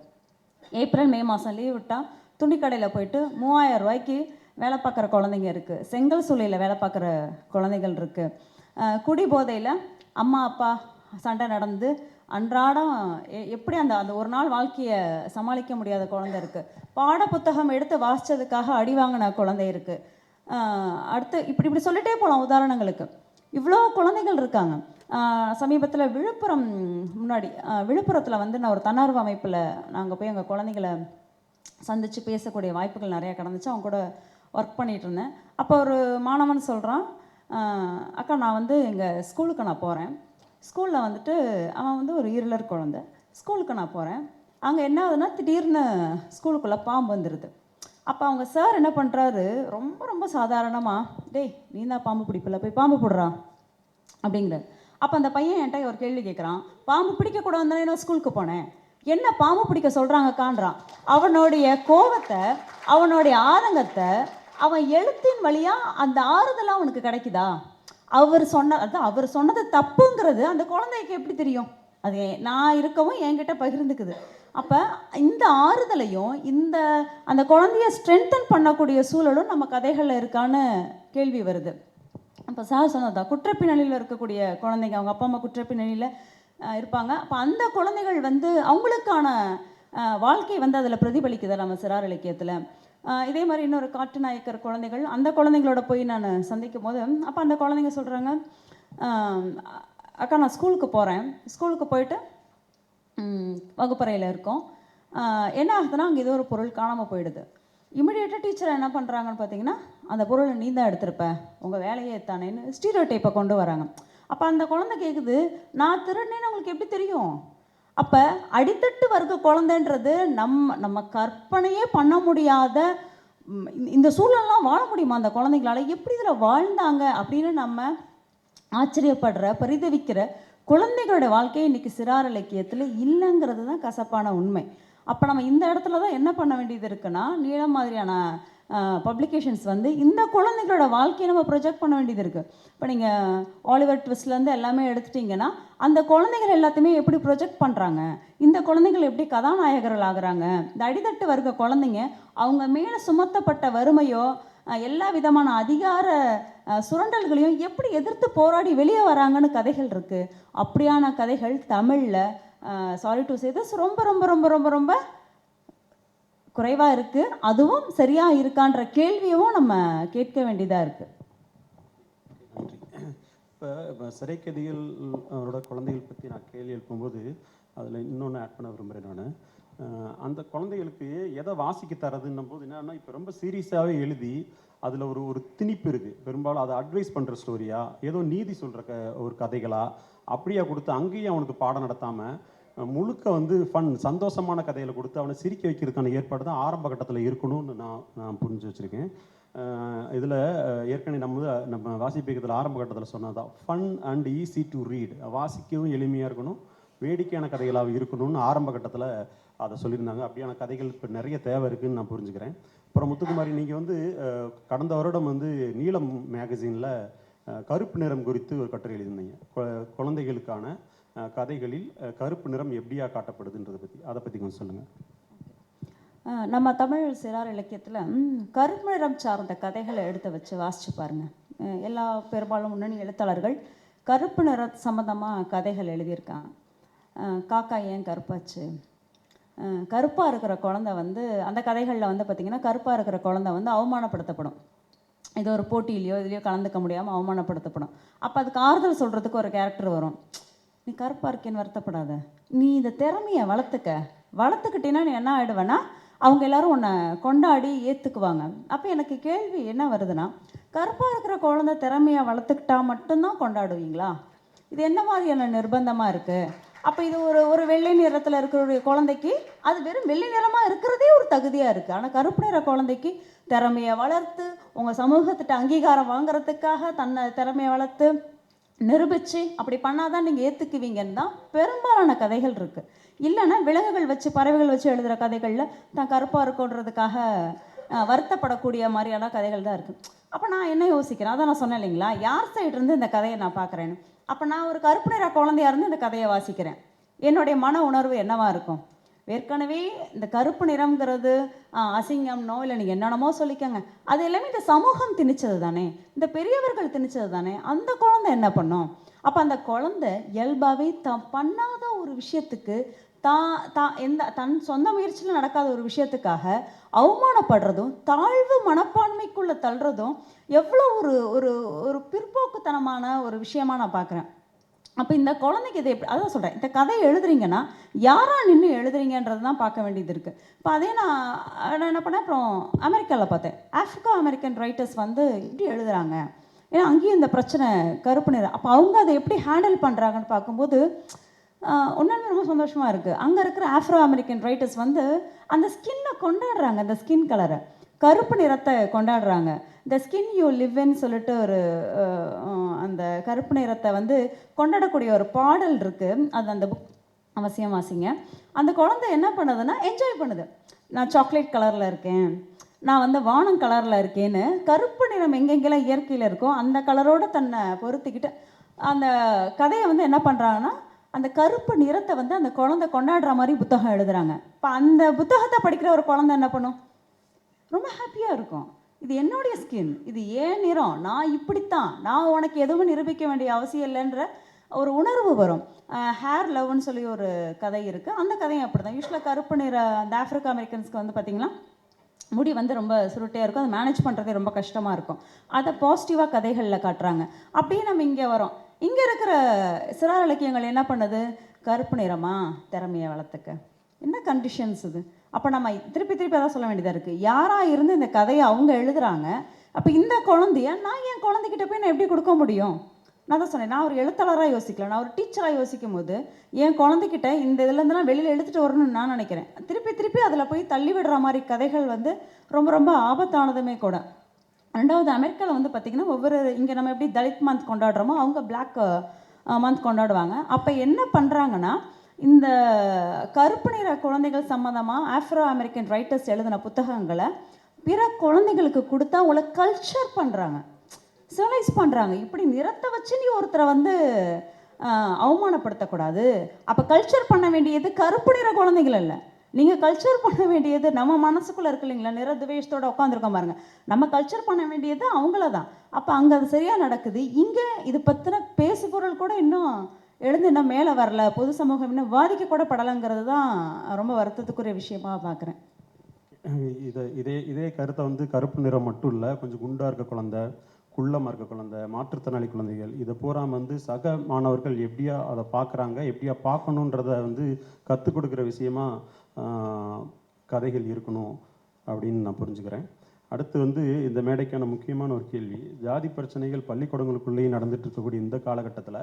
C: ஏப்ரல் மே மாதம் லீவ் விட்டால் துணிக்கடையில் போயிட்டு 3000 ரூபாய்க்கு வேலை பார்க்குற குழந்தைங்க இருக்குது. செங்கல் சூளையில் வேலை பார்க்குற குழந்தைகள் இருக்குது. குடி போதையில் அம்மா அப்பா சண்டை நடந்து அன்றாடம் எப்படி அந்த அந்த ஒரு நாள் வாழ்க்கையை சமாளிக்க முடியாத குழந்தை இருக்குது. பாட புத்தகம் எடுத்து வாசித்ததுக்காக அடி வாங்கின குழந்தை இருக்குது. அடுத்து இப்படி சொல்லிட்டே போகலாம் உதாரணங்களுக்கு. இவ்வளோ குழந்தைகள் இருக்காங்க. சமீபத்தில் விழுப்புரத்தில் வந்து நான் ஒரு தன்னார்வ அமைப்பில் நாங்கள் போய் எங்கள் குழந்தைகளை சந்தித்து பேசக்கூடிய வாய்ப்புகள் நிறையா கிடந்துச்சு. அவங்க கூட ஒர்க் பண்ணிகிட்டு இருந்தேன். அப்போ ஒரு மாணவன் சொல்கிறான், அக்கா நான் வந்து எங்கள் ஸ்கூலுக்கு நான் போகிறேன். ஸ்கூலில் வந்துட்டு அவன் வந்து ஒரு இருளர் குழந்தை. ஸ்கூலுக்கு நான் போகிறேன், அங்கே என்ன ஆகுதுன்னா திடீர்னு ஸ்கூலுக்குள்ளே பாம்பு வந்துடுது. அப்போ அவங்க சார் என்ன பண்ணுறாரு, ரொம்ப ரொம்ப சாதாரணமாக, டேய் நீ தான் பாம்பு பிடிப்பில்ல, போய் பாம்பு போடுறா அப்படிங்கிறார். அப்போ அந்த பையன் என்கிட்ட ஒரு கேள்வி கேட்குறான், பாம்பு பிடிக்கக்கூடாது தானே நான் ஸ்கூலுக்கு போனேன், என்ன பாம்பு பிடிக்க சொல்கிறாங்கக்கான்றான். அவனுடைய கோபத்தை, அவனுடைய ஆதங்கத்தை அவன் எழுத்தின் வழியாக அந்த ஆறுதலாக அவனுக்கு கிடைக்குதா? அவர் சொன்னது தப்புங்கிறது அந்த குழந்தைக்கு எப்படி தெரியும்? அது நான் இருக்கவும் என்கிட்ட பகிர்ந்துக்குது. அப்போ இந்த ஆறுதலையும் அந்த குழந்தைய ஸ்ட்ரென்தன் பண்ணக்கூடிய சூழலும் நம்ம கதைகளில் இருக்கான்னு கேள்வி வருது. அப்போ சார் சொன்னதான், குற்றப்பின்னணியில் இருக்கக்கூடிய குழந்தைங்க, அவங்க அப்பா அம்மா குற்றப்பின்னணியில் இருப்பாங்க. அப்போ அந்த குழந்தைகள் வந்து அவங்களுக்கான வாழ்க்கை வந்து அதில் பிரதிபலிக்குது நம்ம சிறார் இலக்கியத்தில். இதே மாதிரி இன்னொரு காட்டு நாயக்கர் குழந்தைகள், அந்த குழந்தைங்களோட போய் நான் சந்திக்கும் போது அப்போ அந்த குழந்தைங்க சொல்கிறாங்க, அக்கா நான் ஸ்கூலுக்கு போகிறேன், ஸ்கூலுக்கு போயிட்டு வகுப்பறையில் இருக்கோம், என்ன ஆகுதுன்னா அங்கே ஏதோ ஒரு பொருள் காணாமல் போயிடுது. இமிடியேட்டாக டீச்சர் என்ன பண்ணுறாங்கன்னு பார்த்தீங்கன்னா, அந்த பொருளை நீ தான் எடுத்திருப்ப, உங்கள் வேலையே தானேன்னு ஸ்டீரியோ டைப்பை கொண்டு வராங்க. அப்போ அந்த குழந்தை கேட்குது, நான் திருடுனேன்னு உங்களுக்கு எப்படி தெரியும்? அப்போ அடித்தட்டு வர்க்க குழந்தைன்றது நம்ம கற்பனையே பண்ண முடியாத இந்த சூழல்லாம் வாழ முடியுமா அந்த குழந்தைங்களால? எப்படி இதில் வாழ்ந்தாங்க அப்படின்னு நம்ம ஆச்சரியப்படுற, பரிதவிக்கிற குழந்தைகளோட வாழ்க்கை இன்றைக்கி சிறார் இலக்கியத்தில் இல்லைங்கிறது தான் கசப்பான உண்மை. அப்போ நம்ம இந்த இடத்துல தான் என்ன பண்ண வேண்டியது இருக்குன்னா, நீளம் மாதிரியான பப்ளிகேஷன்ஸ் வந்து இந்த குழந்தைகளோட வாழ்க்கையை நம்ம ப்ரொஜெக்ட் பண்ண வேண்டியது இருக்குது. இப்போ நீங்கள் ஆலிவர் ட்விஸ்ட்லேருந்து எல்லாமே எடுத்துட்டிங்கன்னா, அந்த குழந்தைகள் எல்லாத்தையுமே எப்படி ப்ரொஜெக்ட் பண்ணுறாங்க, இந்த குழந்தைகள் எப்படி கதாநாயகர்கள் ஆகுறாங்க, இந்த அடித்தட்டு வர்க்க குழந்தைங்க அவங்க மேலே சுமத்தப்பட்ட வறுமையோ எல்லா விதமான அதிகார சுரண்டல்களையும் எப்படி எதிர்த்து போராடி வெளியே வராங்கன்னு கதைகள் இருக்குது. அப்படியான கதைகள் தமிழில் சாரி டு சே திஸ் ரொம்ப ரொம்ப ரொம்ப ரொம்ப ரொம்ப குறைவாக இருக்குது. அதுவும் சரியாக இருக்கான்ற கேள்வியும் நம்ம கேட்க வேண்டியதாக இருக்குது.
B: இப்போ சிறைக்கதிகள் அவரோட குழந்தைகள் பற்றி நான் கேள்வி எழுப்பும்போது அதில் இன்னொன்று ஆட் பண்ண விரும்புகிறேன். நான் அந்த குழந்தைகளுக்கு எதை வாசிக்க தரதுன்னும் போது என்னன்னா, இப்போ ரொம்ப சீரியஸாகவே எழுதி அதில் ஒரு திணிப்பு இருக்குது. பெரும்பாலும் அதை அட்வைஸ் பண்ணுற ஸ்டோரியா, ஏதோ நீதி சொல்கிற ஒரு கதைகளா அப்படியா கொடுத்து அங்கேயும் அவனுக்கு பாடம் நடத்தாமல் முழுக்க வந்து சந்தோஷமான கதைகளை கொடுத்து அவனை சிரிக்க வைக்கிறதுக்கான ஏற்பாடு தான் ஆரம்ப கட்டத்தில் இருக்கணும்னு நான் புரிஞ்சு வச்சுருக்கேன். இதில் ஏற்கனவே நம்ம வாசிப்பிக்கிறதுல ஆரம்ப கட்டத்தில் சொன்னதான் fun and easy to read, வாசிக்கவும் எளிமையாக இருக்கணும், வேடிக்கையான கதைகளாக இருக்கணும்னு ஆரம்ப கட்டத்தில் அதை சொல்லியிருந்தாங்க. அப்படியான கதைகள் இப்போ நிறைய தேவை இருக்குதுன்னு நான் புரிஞ்சுக்கிறேன். அப்புறம் முத்துக்குமாரி, நீங்கள் வந்து கடந்த வருடம் வந்து நீலம் மேகசினில் கருப்பு நிறம் குறித்து ஒரு கட்டுரை எழுதியிருந்தீங்க. குழந்தைகளுக்கான கதைகளில் கருப்பு நிறம் எப்படியா காட்டப்படுதுன்றதை அதை பற்றி கொஞ்சம் சொல்லுங்கள்.
C: நம்ம தமிழ் சிறார் இலக்கியத்தில் கருப்பு நிறம் சார்ந்த கதைகளை எடுத்து வச்சு வாசித்து பாருங்கள். எல்லா பெரும்பாலும் முன்னணி எழுத்தாளர்கள் கருப்பு நிற சம்மந்தமாக கதைகள் எழுதியிருக்காங்க. காக்கா ஏன் கருப்பாச்சு, கருப்பாக இருக்கிற குழந்தை வந்து அந்த கதைகளில் வந்து பார்த்திங்கன்னா கருப்பாக இருக்கிற குழந்தை வந்து அவமானப்படுத்தப்படும். ஏதோ ஒரு போட்டியிலையோ இதுலையோ கலந்துக்க முடியாமல் அவமானப்படுத்தப்படும். அப்போ அதுக்கு ஆறுதல் சொல்கிறதுக்கு ஒரு கேரக்டர் வரும். நீ கருப்பாக இருக்கேன்னு வருத்தப்படாத, நீ இந்த திறமையை வளர்த்துக்கிட்டீங்கன்னா நீ என்ன ஆகிடுவேன்னா அவங்க எல்லோரும் உன்னை கொண்டாடி ஏற்றுக்குவாங்க. அப்போ எனக்கு கேள்வி என்ன வருதுன்னா, கருப்பாக இருக்கிற குழந்தை திறமையை வளர்த்துக்கிட்டா மட்டும்தான் கொண்டாடுவீங்களா? இது என்ன மாதிரியான நிர்பந்தமாக இருக்குது? அப்போ இது ஒரு வெள்ளை நிறத்தில் இருக்கிற குழந்தைக்கு அது வெறும் வெள்ளை நிறமாக இருக்கிறதே ஒரு தகுதியாக இருக்குது. ஆனால் கருப்பு நிற குழந்தைக்கு திறமையை வளர்த்து உங்கள் சமூகத்திட்ட அங்கீகாரம் வாங்குறதுக்காக தன்னை திறமையை வளர்த்து நிரூபித்து அப்படி பண்ணாதான் நீங்கள் ஏற்றுக்குவீங்கன்னு தான் பெரும்பாலான கதைகள் இருக்குது. இல்லைன்னா விலங்குகள் வச்சு பறவைகள் வச்சு எழுதுகிற கதைகளில் தான் கருப்பாக இருக்குன்றதுக்காக வருத்தப்படக்கூடிய மாதிரியான கதைகள் தான் இருக்குது. அப்போ நான் என்ன யோசிக்கிறேன், அதான் நான் சொன்னேன் இல்லைங்களா, யார் சைட்லேருந்து இந்த கதையை நான் பார்க்குறேன்னு. அப்போ நான் ஒரு கருப்பு நிற குழந்தையாக இருந்து இந்த கதையை வாசிக்கிறேன், என்னுடைய மன உணர்வு என்னவாக இருக்கும்? ஏற்கனவே இந்த கருப்பு நிறம்ங்கிறது அசிங்கம்னோ இல்லை நீங்கள் என்னென்னமோ சொல்லிக்கோங்க, அது எல்லாமே இந்த சமூகம் திணிச்சது தானே, இந்த பெரியவர்கள் திணிச்சது தானே. அந்த குழந்தை என்ன பண்ணும்? அப்போ அந்த குழந்தை இயல்பாகவே தான் பண்ணாத ஒரு விஷயத்துக்கு தன் சொந்த முயற்சியில் நடக்காத ஒரு விஷயத்துக்காக அவமானப்படுறதும் தாழ்வு மனப்பான்மைக்குள்ளே தள்ளுறதும் எவ்வளோ ஒரு பிற்போக்குத்தனமான ஒரு விஷயமாக நான் பார்க்குறேன். அப்போ இந்த குழந்தைக்கு இதை எப்படி, அதான் சொல்கிறேன், இந்த கதையை எழுதுறீங்கன்னா யாராக நின்று எழுதுறீங்கன்றது தான் பார்க்க வேண்டியது இருக்குது. இப்போ அதே நான் என்ன பண்ணேன், அப்புறம் அமெரிக்காவில் பார்த்தேன், ஆஃப்ரிக்கா அமெரிக்கன் ரைட்டர்ஸ் வந்து இப்படி எழுதுகிறாங்க. ஏன்னா அங்கேயும் இந்த பிரச்சனை கருப்பு நிறம். அப்போ அவங்க அதை எப்படி ஹேண்டில் பண்ணுறாங்கன்னு பார்க்கும்போது உண்மையுமே ரொம்ப சந்தோஷமாக இருக்குது. அங்கே இருக்கிற ஆஃப்ரோ அமெரிக்கன் ரைட்டர்ஸ் வந்து அந்த ஸ்கின்னை கொண்டாடுறாங்க, அந்த ஸ்கின் கலரை, கருப்பு நிறத்தை கொண்டாடுறாங்க. இந்த ஸ்கின் யூ லிவ்ன்னு சொல்லிட்டு ஒரு அந்த கருப்பு நிறத்தை வந்து கொண்டாடக்கூடிய ஒரு பாடல் இருக்குது. அது அந்த புக் அவசியம் வாசிங்க. அந்த குழந்தை என்ன பண்ணுதுன்னா என்ஜாய் பண்ணுது. நான் சாக்லேட் கலரில் இருக்கேன், நான் வந்து வானம் கலரில் இருக்கேன்னு கருப்பு நிறம் எங்கெங்கெல்லாம் இயற்கையில் இருக்கோ அந்த கலரோடு தன்னை பொருத்திக்கிட்டு அந்த கதையை வந்து என்ன பண்ணுறாங்கன்னா அந்த கருப்பு நிறத்தை வந்து அந்த குழந்தை கொண்டாடுற மாதிரி புத்தகம் எழுதுகிறாங்க. இப்போ அந்த புத்தகத்தை படிக்கிற ஒரு குழந்தை என்ன பண்ணும்? ரொம்ப ஹாப்பியாக இருக்கும். இது என்னுடைய ஸ்கின், இது ஏன் நிறம், நான் இப்படித்தான், நான் உனக்கு எதுவும் நிரூபிக்க வேண்டிய அவசியம் இல்லைன்ற ஒரு உணர்வு வரும். ஹேர் லவ்னு சொல்லி ஒரு கதை இருக்குது. அந்த கதையும் அப்படி தான். யூஸ்வலாக கருப்பு நிற அந்த ஆஃப்ரிக்கா அமெரிக்கன்ஸ்க்கு வந்து பார்த்திங்கன்னா முடி வந்து ரொம்ப சுருட்டையாக இருக்கும், அதை மேனேஜ் பண்ணுறதே ரொம்ப கஷ்டமாக இருக்கும். அதை பாசிட்டிவாக கதைகளில் காட்டுறாங்க. அப்படியே நம்ம இங்கே வரோம். இங்கே இருக்கிற சிறார் இலக்கியங்கள் என்ன பண்ணுது? கருப்பு நிறமா திறமையை வளர்த்துக்க, என்ன கண்டிஷன்ஸ் இது? அப்போ நம்ம திருப்பி திருப்பி அதான் சொல்ல வேண்டியதாக இருக்குது. யாராக இருந்து இந்த கதையை அவங்க எழுதுகிறாங்க, அப்போ இந்த குழந்தைய நான் என் குழந்தைகிட்ட போய் நான் எப்படி கொடுக்க முடியும்? நான் தான் சொன்னேன், நான் ஒரு எழுத்தாளராக யோசிக்கல, நான் ஒரு டீச்சராக யோசிக்கும் போது என் குழந்தைகிட்ட இந்த இதுலேருந்துலாம் வெளியில் எடுத்துகிட்டு வரணும்னு நான் நினைக்கிறேன். திருப்பி திருப்பி அதில் போய் தள்ளி விடுற மாதிரி கதைகள் வந்து ரொம்ப ரொம்ப ஆபத்தானதுமே கூட. ரெண்டாவது, அமெரிக்காவில் வந்து பார்த்திங்கன்னா ஒவ்வொரு இங்கே நம்ம எப்படி தலித் மந்த் கொண்டாடுறோமோ அவங்க பிளாக் மந்த் கொண்டாடுவாங்க. அப்போ என்ன பண்ணுறாங்கன்னா, இந்த கருப்பு நிற குழந்தைகள் சம்மந்தமாக ஆஃப்ரோ அமெரிக்கன் ரைட்டர்ஸ் எழுதின புத்தகங்களை பிற குழந்தைகளுக்கு கொடுத்தா அவங்கள கல்ச்சர் பண்ணுறாங்க, சிவலைஸ் பண்ணுறாங்க. இப்படி நிறத்தை வச்சு நீ ஒருத்தரை வந்து அவமானப்படுத்தக்கூடாது. அப்போ கல்ச்சர் பண்ண வேண்டியது கருப்பு நிற குழந்தைகள் இல்லை, நீங்கள் கல்ச்சர் பண்ண வேண்டியது நம்ம மனசுக்குள்ளே இருக்கு இல்லைங்களா, நிற துவேஷத்தோடு உட்காந்துருக்கோம் பாருங்க, நம்ம கல்ச்சர் பண்ண வேண்டியது அவங்கள தான். அப்போ அங்கே அது சரியாக நடக்குது. இங்கே இது பற்றின பேசுபொருள் கூட இன்னும் எழுந்து இன்னும் மேலே வரல, பொது சமூகம் இன்னும் விவாதிக்க கூட படலைங்கிறது தான் ரொம்ப வருத்தத்துக்குரிய விஷயமா பார்க்குறேன்.
B: இதே கருத்தை வந்து கருப்பு நிறம் மட்டும் இல்லை, கொஞ்சம் குண்டாக இருக்க குழந்தை, குள்ளமாக இருக்க குழந்தை, மாற்றுத்திறனாளி குழந்தைகள், இதை பூரா வந்து சக மாணவர்கள் எப்படியா அதை பார்க்குறாங்க, எப்படியா பார்க்கணுன்றத வந்து கற்றுக் கொடுக்குற விஷயமா கதைகள் இருக்கணும் அப்படின்னு நான் புரிஞ்சுக்கிறேன். அடுத்து வந்து இந்த மேடைக்கான முக்கியமான ஒரு கேள்வி, ஜாதி பிரச்சனைகள் பள்ளிக்கூடங்களுக்குள்ளேயே நடந்துட்டு இருக்கக்கூடிய இந்த காலகட்டத்தில்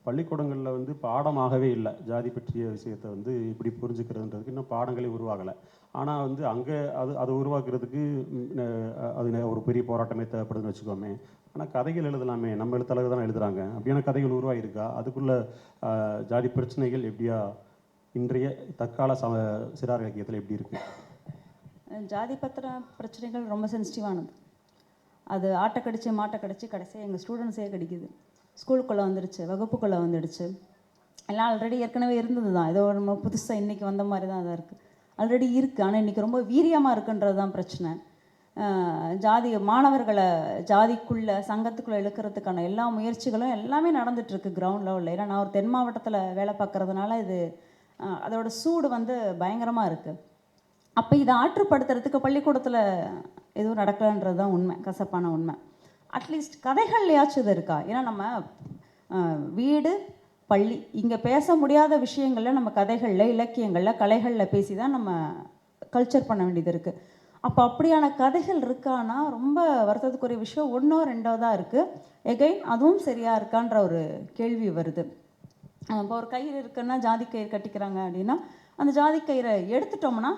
B: பள்ளிக்கூடங்களில் வந்து பாடமாகவே இல்லை, ஜாதி பற்றிய விஷயத்தை வந்து இப்படி புரிஞ்சுக்கிறதுன்றதுக்கு இன்னும் பாடங்களே உருவாகலை. ஆனால் வந்து அங்கே அதை உருவாக்குறதுக்கு அது ஒரு பெரிய போராட்டமே தேவைப்படுதுன்னு வச்சுக்கோமே. ஆனால் கதைகள் எழுதலாமே, நம்ம எழுத்தாளர்கள் தானே எழுதுகிறாங்க, அப்படியான கதைகள் உருவாகிருக்கா? அதுக்குள்ள ஜாதி பிரச்சனைகள் எப்படியா இன்றைய தற்கால சிறார் இலக்கியத்தில் எப்படி இருக்குது?
C: ஜாதி பத்திர பிரச்சனைகள் ரொம்ப சென்சிட்டிவானது. அது ஆட்டை கடிச்சு மாட்டை கடிச்சு கடைசியாக எங்கள் ஸ்டூடெண்ட்ஸே கடிக்குது. ஸ்கூலுக்குள்ளே வந்துடுச்சு, வகுப்புக்குள்ளே வந்துடுச்சு. எல்லாம் ஆல்ரெடி ஏற்கனவே இருந்தது தான், ஏதோ நம்ம புதுசாக இன்றைக்கி வந்த மாதிரி தான் அதாக இருக்குது. ஆல்ரெடி இருக்குது, ஆனால் இன்றைக்கி ரொம்ப வீரியமாக இருக்குன்றது தான் பிரச்சனை. ஜாதி மாணவர்களை ஜாதிக்குள்ளே சங்கத்துக்குள்ளே இழுக்கிறதுக்கான எல்லா முயற்சிகளும் எல்லாமே நடந்துகிட்ருக்கு கிரவுண்ட் லெவலில். ஏன்னா நான் ஒரு தென் மாவட்டத்தில் வேலை பார்க்குறதுனால இது அதோட சூடு வந்து பயங்கரமாக இருக்குது. அப்போ இதை ஆற்றுப்படுத்துறதுக்கு பள்ளிக்கூடத்தில் எதுவும் நடக்கலைன்றது தான் உண்மை, கசப்பான உண்மை. அட்லீஸ்ட் கதைகள்லையாச்சும் இது இருக்கா? ஏன்னா நம்ம வீடு பள்ளி இங்கே பேச முடியாத விஷயங்களில் நம்ம கதைகளில், இலக்கியங்களில், கலைகளில் பேசி தான் நம்ம கல்ச்சர் பண்ண வேண்டியது இருக்குது. அப்போ அப்படியான கதைகள் இருக்கான்னா ரொம்ப வருத்தத்துக்குரிய விஷயம். ஒன்றோ ரெண்டோ தான் இருக்குது. எகைன் அதுவும் சரியாக இருக்கான்ற ஒரு கேள்வி வருது. இப்போ ஒரு கயிறு இருக்குன்னா ஜாதி கயிறு கட்டிக்கிறாங்க அப்படின்னா அந்த ஜாதி கயிறை எடுத்துட்டோம்னா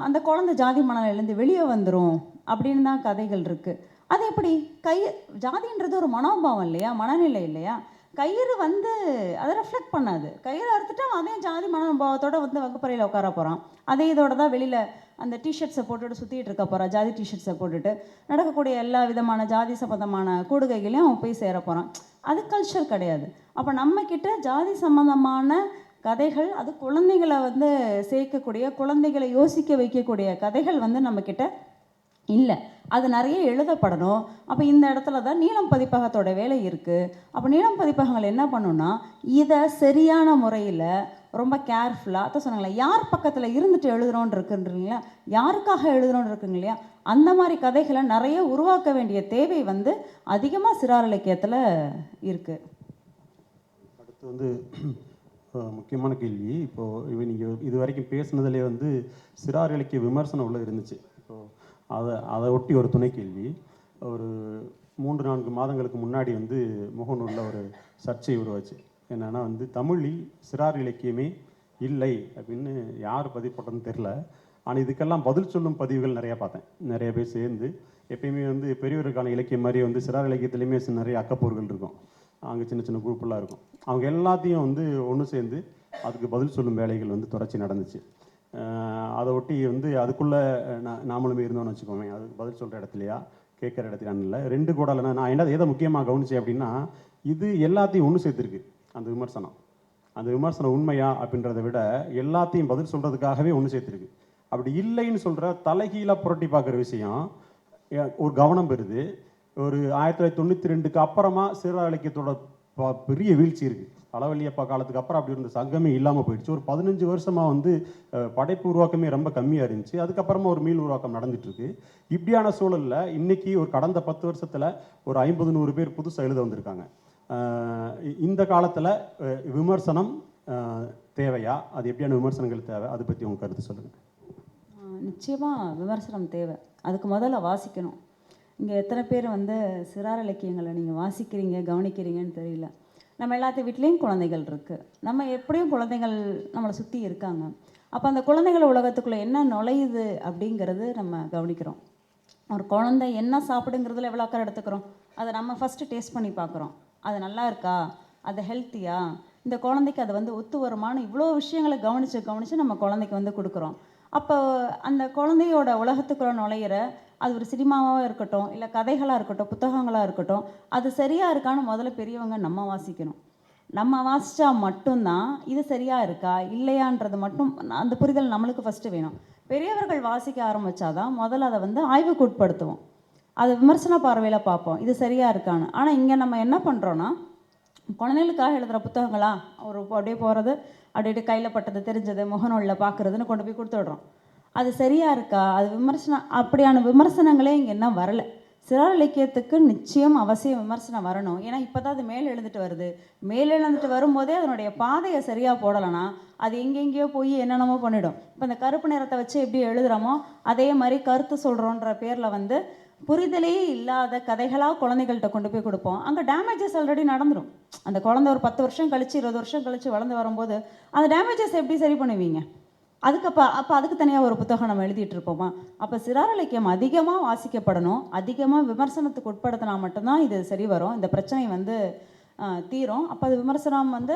C: அந்த குழந்தை ஜாதி மனநிலையிலேருந்து வெளியே வந்துடும் அப்படின்னு தான் கதைகள் இருக்குது. அது எப்படி ஜாதின்றது ஒரு மனோபாவம் இல்லையா, மனநிலை இல்லையா? கயிறு வந்து அதை ரெஃப்ளெக்ட் பண்ணாது. கயிறு அறுத்துட்டா அதே ஜாதி மனோபாவத்தோடு வந்து வகுப்பறையில் உட்கார போகிறான். அதே இதோட தான் வெளியில் அந்த டிஷர்ட்ஸை போட்டுட்டு சுற்றிட்டு இருக்க போகிறான். ஜாதி டிஷர்ட்ஸை போட்டுட்டு நடக்கக்கூடிய எல்லா விதமான ஜாதி சம்மந்தமான கூடுகைகளையும் அவன் போய் சேர போகிறான். அது கல்ச்சர் கிடையாது. அப்போ நம்மக்கிட்ட ஜாதி சம்மந்தமான கதைகள், அது குழந்தைகளை வந்து சேர்க்கக்கூடிய, குழந்தைகளை யோசிக்க வைக்கக்கூடிய கதைகள் வந்து நம்மக்கிட்ட இல்லை. அது நிறைய எழுதப்படணும். அப்போ இந்த இடத்துல தான் நீலம் பதிப்பகத்தோட வேலை இருக்குது. அப்போ நீலம் பதிப்பகங்கள் என்ன பண்ணுன்னா, இதை சரியான முறையில் ரொம்ப கேர்ஃபுல்லாக தான் சொன்னாங்களே, யார் பக்கத்தில் இருந்துட்டு எழுதுகிறோன்னு இருக்குன்றீங்களா, யாருக்காக எழுதுகிறோன்னு இருக்குங்க இல்லையா, அந்த மாதிரி கதைகளை நிறைய உருவாக்க வேண்டிய தேவை வந்து அதிகமாக சிறார் இலக்கியத்தில் இருக்குது.
B: அடுத்து வந்து முக்கியமான கேள்வி, இப்போது நீங்கள் இது வரைக்கும் பேசுனதுலேயே வந்து சிறார் இலக்கிய விமர்சனம் உள்ள இருந்துச்சு. இப்போது அதை ஒட்டி ஒரு துணை கேள்வி. ஒரு 3-4 மாதங்களுக்கு முன்னாடி வந்து முகநூலில் ஒரு சர்ச்சை உருவாச்சு. என்னென்னா வந்து தமிழில் சிறார் இலக்கியமே இல்லை அப்படின்னு யார் பதிவு போட்டோன்னு தெரில. ஆனால் இதுக்கெல்லாம் பதில் சொல்லும் பதிவுகள் நிறையா பார்த்தேன். நிறைய பேர் சேர்ந்து எப்பயுமே வந்து பெரியவருக்கான இலக்கியம் மாதிரி வந்து சிறார் இலக்கியத்துலேயுமே நிறைய அக்கப்போர்கள் இருக்கும். அங்கே சின்ன சின்ன குரூப்பெல்லாம் இருக்கும். அவங்க எல்லாத்தையும் வந்து ஒன்று சேர்ந்து அதுக்கு பதில் சொல்லும் வேலைகள் வந்து தொடர்ச்சி நடந்துச்சு. அதை ஒட்டி வந்து அதுக்குள்ளே நாமளுமே இருந்தோம்னு வச்சுக்கோங்க. அதுக்கு பதில் சொல்கிற இடத்துலையா கேட்குற இடத்துலான்னு இல்லை, ரெண்டு கூட இல்லைன்னா நான் என்ன எதை முக்கியமாக கவனிச்சேன் அப்படின்னா, இது எல்லாத்தையும் ஒன்று சேர்த்துருக்கு. அந்த விமர்சனம் உண்மையா அப்படின்றத விட எல்லாத்தையும் பதில் சொல்கிறதுக்காகவே ஒன்று சேர்த்துருக்கு. அப்படி இல்லைன்னு சொல்கிற தலைகீழாக புரட்டி பார்க்குற விஷயம் ஒரு கவனம் பெறுது. ஒரு 1992க்கு அப்புறமா சிறார் இலக்கியத்தோட பெரிய வீழ்ச்சி இருக்குது. அளவல்லியப்பா காலத்துக்கு அப்புறம் அப்படி இருந்த சங்கமே இல்லாமல் போயிடுச்சு. ஒரு 15 வருஷமாக வந்து படைப்பு உருவாக்கமே ரொம்ப கம்மியாக இருந்துச்சு. அதுக்கப்புறமா ஒரு மீள் உருவாக்கம் நடந்துட்டுருக்கு. இப்படியான சூழலில் இன்றைக்கி ஒரு கடந்த 10 வருஷத்தில் ஒரு 50-100 பேர் புதுசாக எழுத வந்திருக்காங்க. இந்த காலத்தில் விமர்சனம் தேவையா, அது எப்படியான விமர்சனங்கள் தேவை, அதை பற்றி உங்கள் கருத்து சொல்லுங்கள்.
C: நிச்சயமாக விமர்சனம் தேவை. அதுக்கு முதல்ல வாசிக்கணும். இங்கே எத்தனை பேர் வந்து சிறார் இலக்கியங்களை நீங்கள் வாசிக்கிறீங்க, கவனிக்கிறீங்கன்னு தெரியல. நம்ம எல்லாத்து வீட்லேயும் குழந்தைகள் இருக்குது. நம்ம எப்படியும் குழந்தைகள் நம்மளை சுற்றி இருக்காங்க. அப்போ அந்த குழந்தைகள் உலகத்துக்குள்ளே என்ன நுழையுது அப்படிங்கிறது நம்ம கவனிக்கிறோம். ஒரு குழந்தை என்ன சாப்பிடுங்கிறதுல எவ்வளோ அக்கறை எடுத்துக்கிறோம். அதை நம்ம ஃபஸ்ட்டு டேஸ்ட் பண்ணி பார்க்குறோம். அது நல்லா இருக்கா, அது ஹெல்த்தியா, இந்த குழந்தைக்கு அது வந்து ஒத்து வருமானு இவ்வளோ விஷயங்களை கவனித்து நம்ம குழந்தைக்கு வந்து கொடுக்குறோம். அப்போ அந்த குழந்தையோட உலகத்துக்குள்ளே நுழையிற அது ஒரு சினிமாவாக இருக்கட்டும், இல்லை கதைகளாக இருக்கட்டும், புத்தகங்களாக இருக்கட்டும், அது சரியாக இருக்கான்னு முதல்ல பெரியவங்க நம்ம வாசிக்கணும். நம்ம வாசித்தா மட்டும்தான் இது சரியாக இருக்கா இல்லையான்றது மட்டும் அந்த புரிதல் நம்மளுக்கு ஃபஸ்ட்டு வேணும். பெரியவர்கள் வாசிக்க ஆரம்பித்தாதான் முதல்ல அதை வந்து ஆய்வுக்கு உட்படுத்துவோம். அது விமர்சன பார்வையில் பார்ப்போம் இது சரியாக இருக்கான்னு. ஆனால் இங்கே நம்ம என்ன பண்ணுறோன்னா, குழந்தைகளுக்காக எழுதுகிற புத்தகங்களா ஒரு அப்படியே போகிறது, அப்படியே கையில் பட்டது தெரிஞ்சது முகநூலில் பார்க்குறதுன்னு கொண்டு போய் கொடுத்துடுறோம். அது சரியாக இருக்கா, அது விமர்சனம், அப்படியான விமர்சனங்களே இங்கே என்ன வரலை. சிறார் இலக்கியத்துக்கு நிச்சயம் அவசியம் விமர்சனம் வரணும். ஏன்னா இப்போ தான் அது மேல் எழுந்துட்டு வருது. மேல் எழுந்துட்டு வரும்போதே அதனுடைய பாதையை சரியாக போடலைன்னா அது எங்கெங்கேயோ போய் என்னென்னமோ பண்ணிடும். இப்போ இந்த கருப்பு நிறத்தை வச்சு எப்படி எழுதுகிறோமோ அதே மாதிரி கருத்து சொல்கிறோன்ற பேரில் வந்து புரிதலே இல்லாத கதைகளாக குழந்தைகள்கிட்ட கொண்டு போய் கொடுப்போம். அங்கே டேமேஜஸ் ஆல்ரெடி நடந்துடும். அந்த குழந்தை ஒரு 10 வருஷம் கழிச்சு 20 வருஷம் கழிச்சு வளர்ந்து வரும்போது அந்த டேமேஜஸ் எப்படி சரி பண்ணுவீங்க? அதுக்கு தனியாக ஒரு புத்தகம் நம்ம எழுதிட்டு இருப்போமா? அப்போ சிறார் இலக்கியம் அதிகமாக வாசிக்கப்படணும். அதிகமாக விமர்சனத்துக்கு உட்படுத்தினா மட்டும்தான் இது சரி வரும். இந்த பிரச்சனை வந்து தீரும். அப்போ அது விமர்சனம் வந்து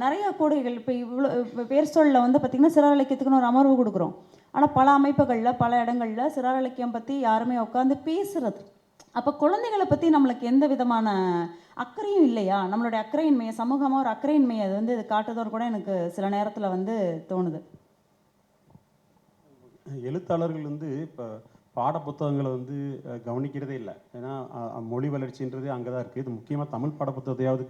C: நிறைய கூடைகள் இப்போ இவ்வளோ பேர் சொல்லில் வந்து பார்த்திங்கன்னா சிறார் இலக்கியத்துக்குன்னு ஒரு அமர்வு கொடுக்குறோம். ஆனால் பல அமைப்புகளில் பல இடங்களில் சிறார் இலக்கியம் பற்றி யாருமே உட்காந்து பேசுறது. அப்போ குழந்தைகளை பற்றி நம்மளுக்கு எந்த விதமான அக்கறையும் இல்லையா? நம்மளுடைய அக்கறையின்மையை, சமூகமாக ஒரு அக்கறையின்மையை அது வந்து இது காட்டுதோன்னு கூட எனக்கு சில நேரத்தில் வந்து தோணுது.
B: எழுத்தாளர்கள் வந்து இப்போ பாட புத்தகங்களை வந்து கவனிக்கிறதே இல்லை. ஏன்னா மொழி வளர்ச்சின்றது அங்கே தான் இருக்குது. இது முக்கியமாக தமிழ் பாட புத்தகத்தையாவது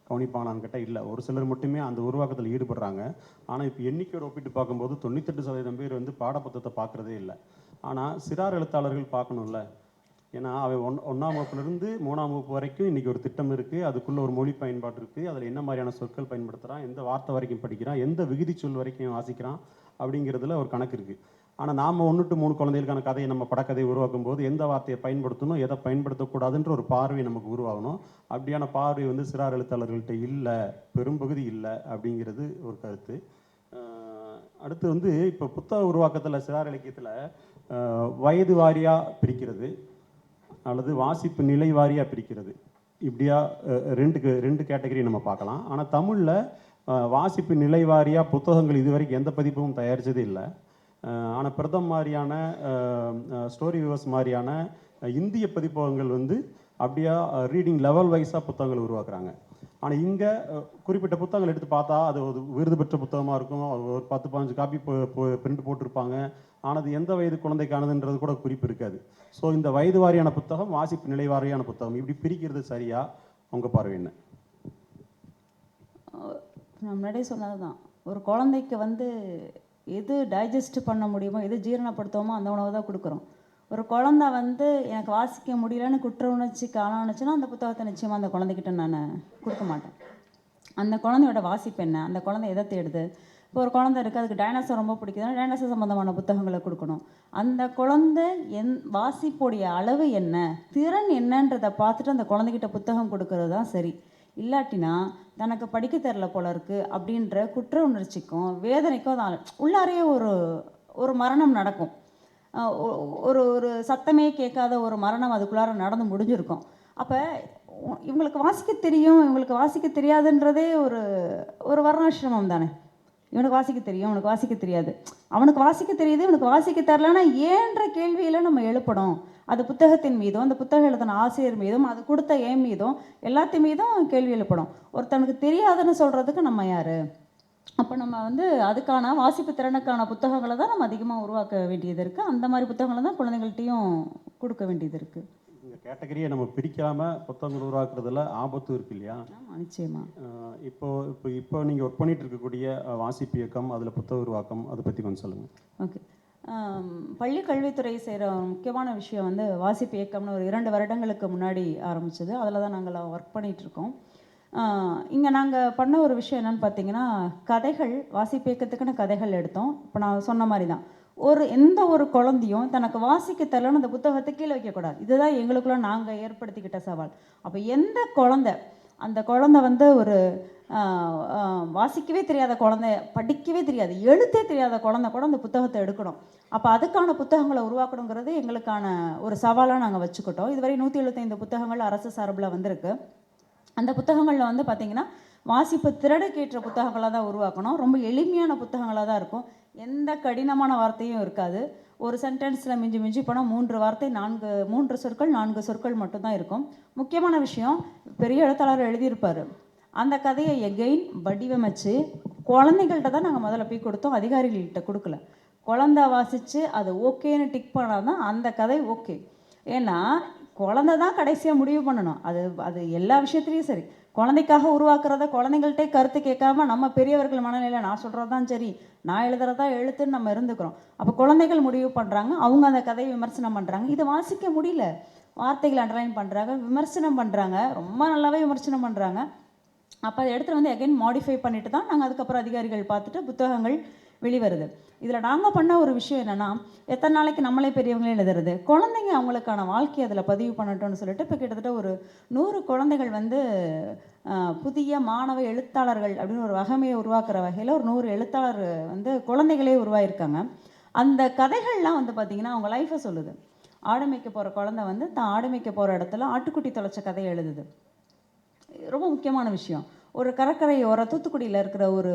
B: கவனிப்பாங்களான்னு கேட்டால் இல்லை. ஒரு சிலர் மட்டுமே அந்த உருவாக்கத்தில் ஈடுபடுறாங்க. ஆனால் இப்போ எண்ணிக்கையோடு ஒப்பிட்டு பார்க்கும்போது 98% பேர் வந்து பாட புத்தகத்தை பார்க்குறதே இல்லை. ஆனால் சிறார் எழுத்தாளர்கள் பார்க்கணும்ல. ஏன்னா அவன் 1ஆம் வகுப்புலேருந்து 3ஆம் வகுப்பு வரைக்கும் இன்றைக்கி ஒரு திட்டம் இருக்குது. அதுக்குள்ளே ஒரு மொழி பயன்பாடு இருக்குது. அதில் என்ன மாதிரியான சொற்கள் பயன்படுத்துகிறான், எந்த வார்த்தை வரைக்கும் படிக்கிறான், எந்த விகுதி சொல் வரைக்கும் வாசிக்கிறான் அப்படிங்கிறதுல ஒரு கணக்கு இருக்குது. ஆனால் நாம் 1 to 3 குழந்தைகளுக்கான கதையை நம்ம படக்கதையை உருவாக்கும் போது எந்த வார்த்தையை பயன்படுத்தணும், எதை பயன்படுத்தக்கூடாதுன்ற ஒரு பார்வை நமக்கு உருவாகணும். அப்படியான பார்வை வந்து சிறார் எழுத்தாளர்கள்ட்ட இல்லை, பெரும்பகுதி இல்லை அப்படிங்கிறது ஒரு கருத்து. அடுத்து வந்து இப்போ புத்தக உருவாக்கத்தில் சிறார் இலக்கியத்தில் வயது வாரியாக பிரிக்கிறது அல்லது வாசிப்பு நிலை வாரியாக பிரிக்கிறது, இப்படியா ரெண்டு கேட்டகரி நம்ம பார்க்கலாம். ஆனால் தமிழில் வாசிப்பு நிலை வாரியாக புத்தகங்கள் இது வரைக்கும் எந்த பதிப்பும் தயாரித்ததே இல்லை. ஆனால் பிரதம் மாதிரியான ஸ்டோரி வியூவர்ஸ் மாதிரியான இந்திய பதிப்பகங்கள் வந்து அப்படியா ரீடிங் லெவல் வைஸாக புத்தகங்கள் உருவாக்குறாங்க. ஆனால் இங்கே குறிப்பிட்ட புத்தகங்கள் எடுத்து பார்த்தா அது ஒரு விருது பெற்ற புத்தகமாக இருக்கும். ஒரு 10-15 காப்பி பிரிண்ட் போட்டிருப்பாங்க. ஆனால் அது எந்த வயது குழந்தைக்கானதுன்றது கூட குறிப்பு இருக்காது. ஸோ இந்த வயது வாரியான புத்தகம், வாசிப்பு நிலை வாரியான புத்தகம், இப்படி பிரிக்கிறது சரியா? உங்கள் பார்வை என்ன?
C: நான் முன்னாடியே சொன்னது தான், ஒரு குழந்தைக்கு வந்து எது டைஜஸ்ட் பண்ண முடியுமோ, எது ஜீரணப்படுத்துவோமோ அந்த உணவு தான் கொடுக்குறோம். ஒரு குழந்தை வந்து எனக்கு வாசிக்க முடியலன்னு குற்ற உணர்ச்சிக்கு ஆளானுச்சுன்னா அந்த புத்தகத்தை நிச்சயமாக அந்த குழந்தைகிட்ட நான் கொடுக்க மாட்டேன். அந்த குழந்தையோட வாசிப்பு என்ன, அந்த குழந்தை எதை தேடுது. இப்போ ஒரு குழந்தை இருக்குது, அதுக்கு டைனோசர் ரொம்ப பிடிக்குதுன்னா டைனோசர் சம்மந்தமான புத்தகங்களை கொடுக்கணும். அந்த குழந்தை வாசிப்புடைய அளவு என்ன, திறன் என்னன்றதை பார்த்துட்டு அந்த குழந்தைகிட்ட புத்தகம் கொடுக்கறது தான் சரி. இல்லாட்டினா தனக்கு படிக்க தெரில போல இருக்குது அப்படின்ற குற்ற உணர்ச்சிக்கும் வேதனைக்கும் தான் உள்ளாரையே ஒரு மரணம் நடக்கும். ஒரு ஒரு சத்தமே கேட்காத ஒரு மரணம் அதுக்குள்ளார நடந்து முடிஞ்சிருக்கும். அப்போ இவங்களுக்கு வாசிக்க தெரியும், இவங்களுக்கு வாசிக்க தெரியாதுன்றதே ஒரு வர்ணாசிரமம் தானே. இவனுக்கு வாசிக்க தெரியும், இவனுக்கு வாசிக்க தெரியாது, அவனுக்கு வாசிக்க தெரியுது, இவனுக்கு வாசிக்க தெரிலன்னா ஏன்ற கேள்வியில் நம்ம எழுப்பணும். அது புத்தகத்தின் மீதும், அந்த புத்தகம் எழுதின ஆசிரியர் மீதும், அது கொடுத்த ஏன் மீதும், எல்லாத்து மீதும் கேள்வி எழுப்பணும். ஒருத்தனுக்கு தெரியாதுன்னு சொல்கிறதுக்கு நம்ம யார்? அப்போ நம்ம வந்து அதுக்கான வாசிப்பு திறனுக்கான புத்தகங்களை தான் நம்ம அதிகமாக உருவாக்க வேண்டியது இருக்குது. அந்த மாதிரி புத்தகங்களை தான் குழந்தைகள்கிட்டையும் கொடுக்க வேண்டியது இருக்குது.
B: இந்த கேட்டகரியை நம்ம பிரிக்காமல் புத்தகங்கள் உருவாக்குறதுல ஆபத்து இருக்கு இல்லையா?
C: நிச்சயமாக.
B: இப்போ நீங்கள் ஒர்க் பண்ணிட்டு இருக்கக்கூடிய வாசிப்பு இயக்கம், அதில் புத்தக உருவாக்கம், அதை பற்றி கொஞ்சம் சொல்லுங்கள்.
C: ஓகே. பள்ளி கல்வித்துறை செய்கிற முக்கியமான விஷயம் வந்து வாசிப்பு இயக்கம்னு ஒரு 2 வருடங்களுக்கு முன்னாடி ஆரம்பித்தது. அதில் தான் நாங்கள் ஒர்க் பண்ணிகிட்ருக்கோம். இங்கே நாங்கள் பண்ண ஒரு விஷயம் என்னென்னு பார்த்தீங்கன்னா, கதைகள் வாசிப்பேக்கத்துக்குன்னு கதைகள் எடுத்தோம். இப்போ நான் சொன்ன மாதிரி தான், எந்த ஒரு குழந்தையும் தனக்கு வாசிக்க தெரியலன்னு அந்த புத்தகத்தை கீழே வைக்கக்கூடாது. இதுதான் எங்களுக்குள்ள நாங்கள் ஏற்படுத்திக்கிட்ட சவால். அப்போ எந்த குழந்தை, அந்த குழந்தை வந்து ஒரு வாசிக்கவே தெரியாத குழந்தை, படிக்கவே தெரியாது, எழுத்தே தெரியாத குழந்தை கூட அந்த புத்தகத்தை எடுக்கணும். அப்போ அதுக்கான புத்தகங்களை உருவாக்கணுங்கிறது எங்களுக்கான ஒரு சவாலாக நாங்கள் வச்சுக்கிட்டோம். இதுவரை 175 புத்தகங்கள் அரசு சார்பில் வந்திருக்கு. அந்த புத்தகங்களில் வந்து பார்த்திங்கன்னா வாசிப்பு திறனுக்கேற்ற புத்தகங்களாக தான் உருவாக்கணும். ரொம்ப எளிமையான புத்தகங்களாக தான் இருக்கும். எந்த கடினமான வார்த்தையும் இருக்காது. ஒரு சென்டென்ஸில் மிஞ்சி மிஞ்சி போனால் 3 வார்த்தை 3 சொற்கள் 4 சொற்கள் மட்டும்தான் இருக்கும். முக்கியமான விஷயம், பெரிய எழுத்தாளர் எழுதியிருப்பார். அந்த கதையை எகெயின் வடிவமைச்சு குழந்தைகள்கிட்ட தான் நாங்கள் முதல்ல போய் கொடுத்தோம், அதிகாரிகள்கிட்ட கொடுக்கல. குழந்தை வாசித்து அது ஓகேன்னு டிக் பண்ணால் தான் அந்த கதை ஓகே. ஏன்னா குழந்தை தான் கடைசியாக முடிவு பண்ணணும். அது எல்லா விஷயத்துலையும் சரி. குழந்தைக்காக உருவாக்குறத குழந்தைங்கள்ட்டே கருத்து கேட்காம நம்ம பெரியவர்கள் மனநிலையில் நான் சொல்கிறது தான் சரி, நான் எழுதுறதா எழுத்துன்னு நம்ம இருந்துக்கிறோம். அப்போ குழந்தைகள் முடிவு பண்ணுறாங்க, அவங்க அந்த கதையை விமர்சனம் பண்ணுறாங்க. இதை வாசிக்க முடியல, வார்த்தைகள் அண்டர்லைன் பண்ணுறாங்க, விமர்சனம் பண்ணுறாங்க, ரொம்ப நல்லாவே விமர்சனம் பண்ணுறாங்க. அப்போ அதை எடுத்துகிட்டு வந்து அகைன் மாடிஃபை பண்ணிட்டு தான் நாங்கள் அதுக்கப்புறம் அதிகாரிகள் பார்த்துட்டு புத்தகங்கள் வெளிவருது. இதில் நாங்கள் பண்ண ஒரு விஷயம் என்னென்னா, எத்தனை நாளைக்கு நம்மளே பெரியவங்களே எழுதுறது, குழந்தைங்க அவங்களுக்கான வாழ்க்கையை அதில் பதிவு பண்ணட்டும்னு சொல்லிட்டு இப்போ கிட்டத்தட்ட ஒரு 100 குழந்தைகள் வந்து புதிய மாணவ எழுத்தாளர்கள் அப்படின்னு ஒரு வகைமையை உருவாக்குற வகையில் ஒரு 100 எழுத்தாளர் வந்து குழந்தைகளே உருவாயிருக்காங்க. அந்த கதைகள்லாம் வந்து பார்த்திங்கன்னா அவங்க லைஃப்பை சொல்லுது. ஆடு மேய்க்க போகிற குழந்தை வந்து தான் ஆடு மேய்க்க போகிற இடத்துல ஆட்டுக்குட்டி தொலைச்ச கதையை எழுதுது. ரொம்ப முக்கியமான விஷயம். ஒரு கடற்கரை தூத்துக்குடியில் இருக்கிற ஒரு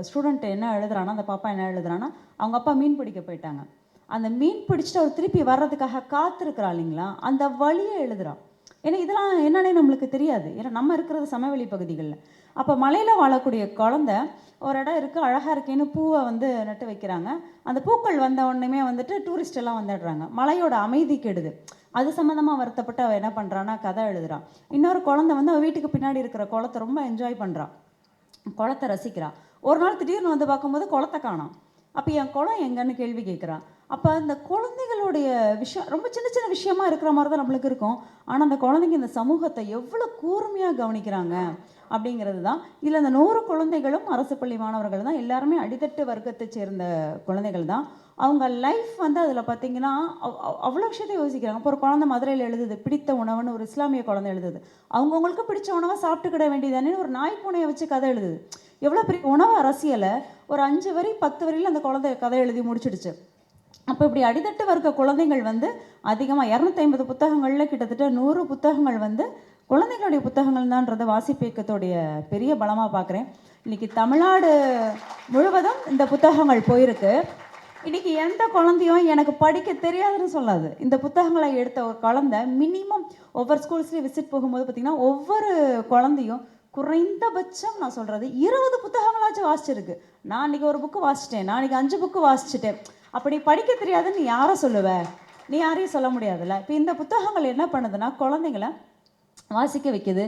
C: ஸ்டூடெண்ட் என்ன எழுதுறான்னா, அந்த பாப்பா என்ன எழுதுறான்னா, அவங்க அப்பா மீன் பிடிக்க போயிட்டாங்க. அந்த மீன் பிடிச்சிட்டு அவர் திருப்பி வர்றதுக்காக காத்திருக்கிறா இல்லைங்களா, அந்த வழியை எழுதுறான். ஏன்னா இதெல்லாம் என்னன்னே நம்மளுக்கு தெரியாது. ஏன்னா நம்ம இருக்கிறது சமவெளி பகுதிகளில். அப்போ மலையில் வாழக்கூடிய குழந்தை ஒரு இடம் இருக்குது, அழகாக இருக்கேன்னு பூவை வந்து நட்டு வைக்கிறாங்க. அந்த பூக்கள் வந்த உடனே வந்துட்டு டூரிஸ்ட் எல்லாம் வந்துடுறாங்க. மலையோட அமைதி கெடுது. அது சம்மந்தமாக வருத்தப்பட்டு அவள் என்ன பண்ணுறான்னா கதை எழுதுறான். இன்னொரு குழந்தை வந்து அவள் வீட்டுக்கு பின்னாடி இருக்கிற குளத்தை ரொம்ப என்ஜாய் பண்ணுறான், குளத்தை ரசிக்கிறான். ஒரு நாள் திடீர்னு வந்து பார்க்கும்போது குளத்தை காணோம். அப்போ என் குளம் எங்கன்னு கேள்வி கேட்குறான். அப்போ அந்த குழந்தைகளுடைய விஷயம் ரொம்ப சின்ன சின்ன விஷயமா இருக்கிற மாதிரி தான் நம்மளுக்கு இருக்கும். ஆனால் அந்த குழந்தைங்க இந்த சமூகத்தை எவ்வளோ கூர்மையாக கவனிக்கிறாங்க அப்படிங்கிறது தான். இதில் அந்த 100 குழந்தைகளும் அரசு பள்ளி மாணவர்கள் தான், எல்லாருமே அடித்தட்டு வர்க்கத்தை சேர்ந்த குழந்தைகள் தான். அவங்க லைஃப் வந்து அதில் பார்த்திங்கன்னா அவ்வளோ விஷயத்தை யோசிக்கிறாங்க. இப்போ ஒரு குழந்தை மதுரையில் எழுதுது, பிடித்த உணவுன்னு ஒரு இஸ்லாமிய குழந்தை எழுதுது. அவங்கவுங்களுக்கு பிடிச்ச உணவை சாப்பிட்டுக்கிட வேண்டியதானே ஒரு நாய் பூனையை வச்சு கதை எழுதுது. எவ்வளோ பெரிய உணவு அரசியலை ஒரு 5 வரி 10 வரியில் அந்த குழந்தை கதை எழுதி முடிச்சிடுச்சு. அப்போ இப்படி அடித்தட்டு வர்க்க குழந்தைகள் வந்து அதிகமாக 250 புத்தகங்களில் கிட்டத்தட்ட 100 புத்தகங்கள் வந்து குழந்தைகளுடைய புத்தகங்கள் தான்றதை வாசிப்பேக்கத்தோடைய பெரிய பலமாக பார்க்குறேன். இன்றைக்கி தமிழ்நாடு முழுவதும் இந்த புத்தகங்கள் போயிருக்கு. இன்றைக்கி எந்த குழந்தையும் எனக்கு படிக்க தெரியாதுன்னு சொல்லாது. இந்த புத்தகங்களை எடுத்த ஒரு குழந்தை மினிமம் ஒவ்வொரு ஸ்கூல்ஸ்லேயும் விசிட் போகும்போது பார்த்திங்கன்னா ஒவ்வொரு குழந்தையும் குறைந்தபட்சம் நான் சொல்கிறது 20 புத்தகங்களாச்சும் வாசிச்சிருக்கு. நான் இன்றைக்கி ஒரு புக்கு வாசிச்சிட்டேன், நான் இன்றைக்கி 5 புக்கு வாசிச்சிட்டேன். அப்படி படிக்க தெரியாதுன்னு நீ யாரை சொல்லுவ? நீ யாரையும் சொல்ல முடியாதுல்ல. இப்போ இந்த புத்தகங்கள் என்ன பண்ணுதுன்னா குழந்தைங்களை வாசிக்க வைக்குது.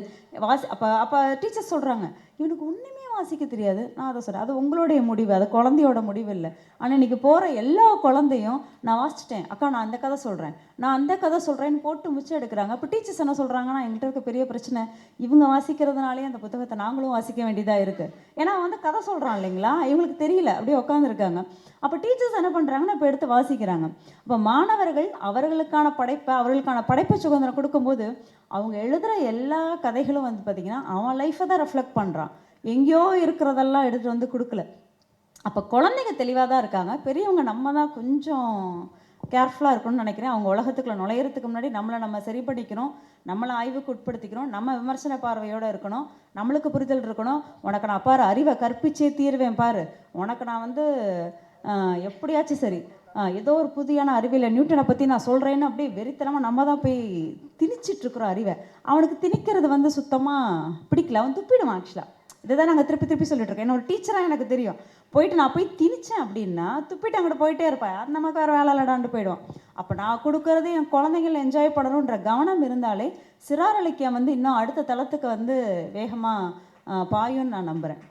C: அப்போ டீச்சர்ஸ் சொல்கிறாங்க, இவனுக்கு ஒன்றுமே வாசிக்க தெரியாது. நான் அதை சொல்கிறேன், அது உங்களுடைய முடிவு, அது குழந்தையோட முடிவு இல்லை. ஆனால் இன்றைக்கி போகிற எல்லா குழந்தையும் நான் வாசிச்சிட்டேன் அக்கா, நான் அந்த கதை சொல்கிறேன், நான் அந்த கதை சொல்கிறேன்னு போட்டு மிச்சம் எடுக்கிறாங்க. அப்போ டீச்சர்ஸ் என்ன சொல்கிறாங்கன்னா, எங்கள்கிட்ட இருக்க பெரிய பிரச்சனை இவங்க வாசிக்கிறதுனாலே அந்த புத்தகத்தை நாங்களும் வாசிக்க வேண்டியதாக இருக்குது. ஏன்னா வந்து கதை சொல்கிறான் இல்லைங்களா, இவங்களுக்கு தெரியல, அப்படியே உட்காந்துருக்காங்க. அப்போ டீச்சர்ஸ் என்ன பண்ணுறாங்கன்னா இப்போ எடுத்து வாசிக்கிறாங்க. அப்போ மாணவர்கள் அவர்களுக்கான படைப்பு சுதந்திரம் கொடுக்கும்போது அவங்க எழுதுகிற எல்லா கதைகளும் வந்து பார்த்திங்கன்னா அவன் லைஃப்பை தான் ரெஃப்ளெக்ட் பண்ணுறான், எங்கேயோ இருக்கிறதெல்லாம் எடுத்துகிட்டு வந்து கொடுக்கல. அப்போ குழந்தைங்க தெளிவாக தான் இருக்காங்க. பெரியவங்க நம்ம தான் கொஞ்சம் கேர்ஃபுல்லாக இருக்கணும்னு நினைக்கிறேன். அவங்க உலகத்துக்குள்ள நுழையிறதுக்கு முன்னாடி நம்ம சரி பண்ணிக்கணும், நம்மளை ஆய்வுக்கு உட்படுத்திக்கணும், நம்ம விமர்சன பார்வையோடு இருக்கணும், நம்மளுக்கு புரிதல் இருக்கணும். உனக்கு நான் பாரு அறிவை கற்பிச்சே தீர்வேன் பாரு, உனக்கு நான் வந்து எப்படியாச்சும் சரி ஏதோ ஒரு புதியான அறிவியல் நியூட்டனை பற்றி நான் சொல்கிறேன்னு அப்படியே வெறித்தனமாக நம்ம தான் போய் திணிச்சிட்ருக்குறோம் அறிவை. அவனுக்கு திணிக்கிறது வந்து சுத்தமாக பிடிக்கல, அவன் துப்பிடுவான். ஆக்சுவலாக இதை தான் நாங்கள் திருப்பி சொல்லிட்டுருக்கோம். என்ன ஒரு டீச்சராக எனக்கு தெரியும், போயிட்டு நான் போய் திணிச்சேன் அப்படின்னா துப்பிட்டு அங்கிட்ட போயிட்டே இருப்பேன், அந்த நமக்கு வேறு வேலை இல்லாடாண்டு போயிடுவான். அப்போ நான் கொடுக்குறது என் குழந்தைகள் என்ஜாய் பண்ணணுன்ற கவனம் இருந்தாலே சிறார் இலக்கியம் வந்து இன்னும் அடுத்த தளத்துக்கு வந்து வேகமாக பாயும்னு நான் நம்புகிறேன்.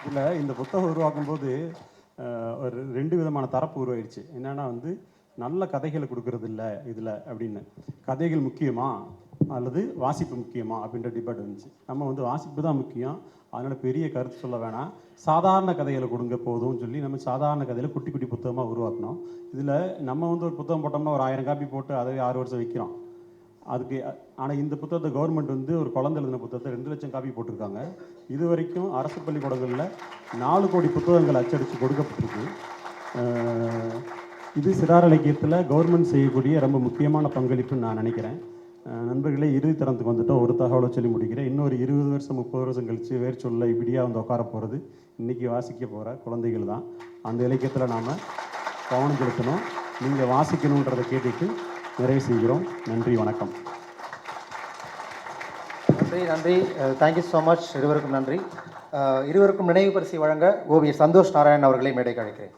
B: இல்லை, இந்த புத்தகம் உருவாக்கும் போது ஒரு 2 விதமான தரப்பு உருவாயிடுச்சு. என்னென்னா வந்து நல்ல கதைகளை கொடுக்கறது இல்லை இதில் அப்படின்னு. கதைகள் முக்கியமா, அல்லது வாசிப்பு முக்கியமா அப்படின்ற டிபேட் இருந்துச்சு. நம்ம வந்து வாசிப்பு தான் முக்கியம், அதனால் பெரிய கருத்து சொல்ல வேணாம், சாதாரண கதைகளை கொடுங்க போதும்னு சொல்லி நம்ம சாதாரண கதையில் குட்டி குட்டி புத்தகமாக உருவாக்கணும். இதில் நம்ம வந்து ஒரு புத்தகம் போட்டோம்னா ஒரு 1000 காப்பி போட்டு அதை 6 வருஷம் விற்கிறோம். அதுக்கு ஆனால் இந்த புத்தகத்தை கவர்மெண்ட் வந்து ஒரு குழந்தை எழுதின புத்தகத்தை 2 லட்சம் காப்பி போட்டிருக்காங்க. இது வரைக்கும் அரசு பள்ளிக்கூடங்களில் 4 கோடி புத்தகங்கள் அச்சடித்து கொடுக்கப்பட்டிருக்கு. இது சிறார் இலக்கியத்தில் கவர்மெண்ட் செய்யக்கூடிய ரொம்ப முக்கியமான பங்களிப்புன்னு நான் நினைக்கிறேன். நண்பர்களே, இறுதி தரத்துக்கு வந்துட்டோம். ஒரு தகவலை சொல்லி முடிக்கிறேன். இன்னொரு 20 வருஷம் 30 வருஷம் கழித்து வேர் சொல்ல இப்படியாக வந்து உட்கார போகிறது இன்றைக்கி வாசிக்க போகிற குழந்தைகள் தான். அந்த இலக்கியத்தில் நாம் கவனம் செலுத்தணும். நீங்கள் வாசிக்கணுன்றதை கேட்டுட்டு நிறைவு செய்கிறோம். நன்றி, வணக்கம்.
A: நன்றி நன்றி. Thank you so much. இருவருக்கும் நன்றி. இருவருக்கும் நினைவு பரிசை வழங்க ஓவியர் சந்தோஷ் நாராயணன் அவர்களை மேடைக்கு அழைக்கிறேன்.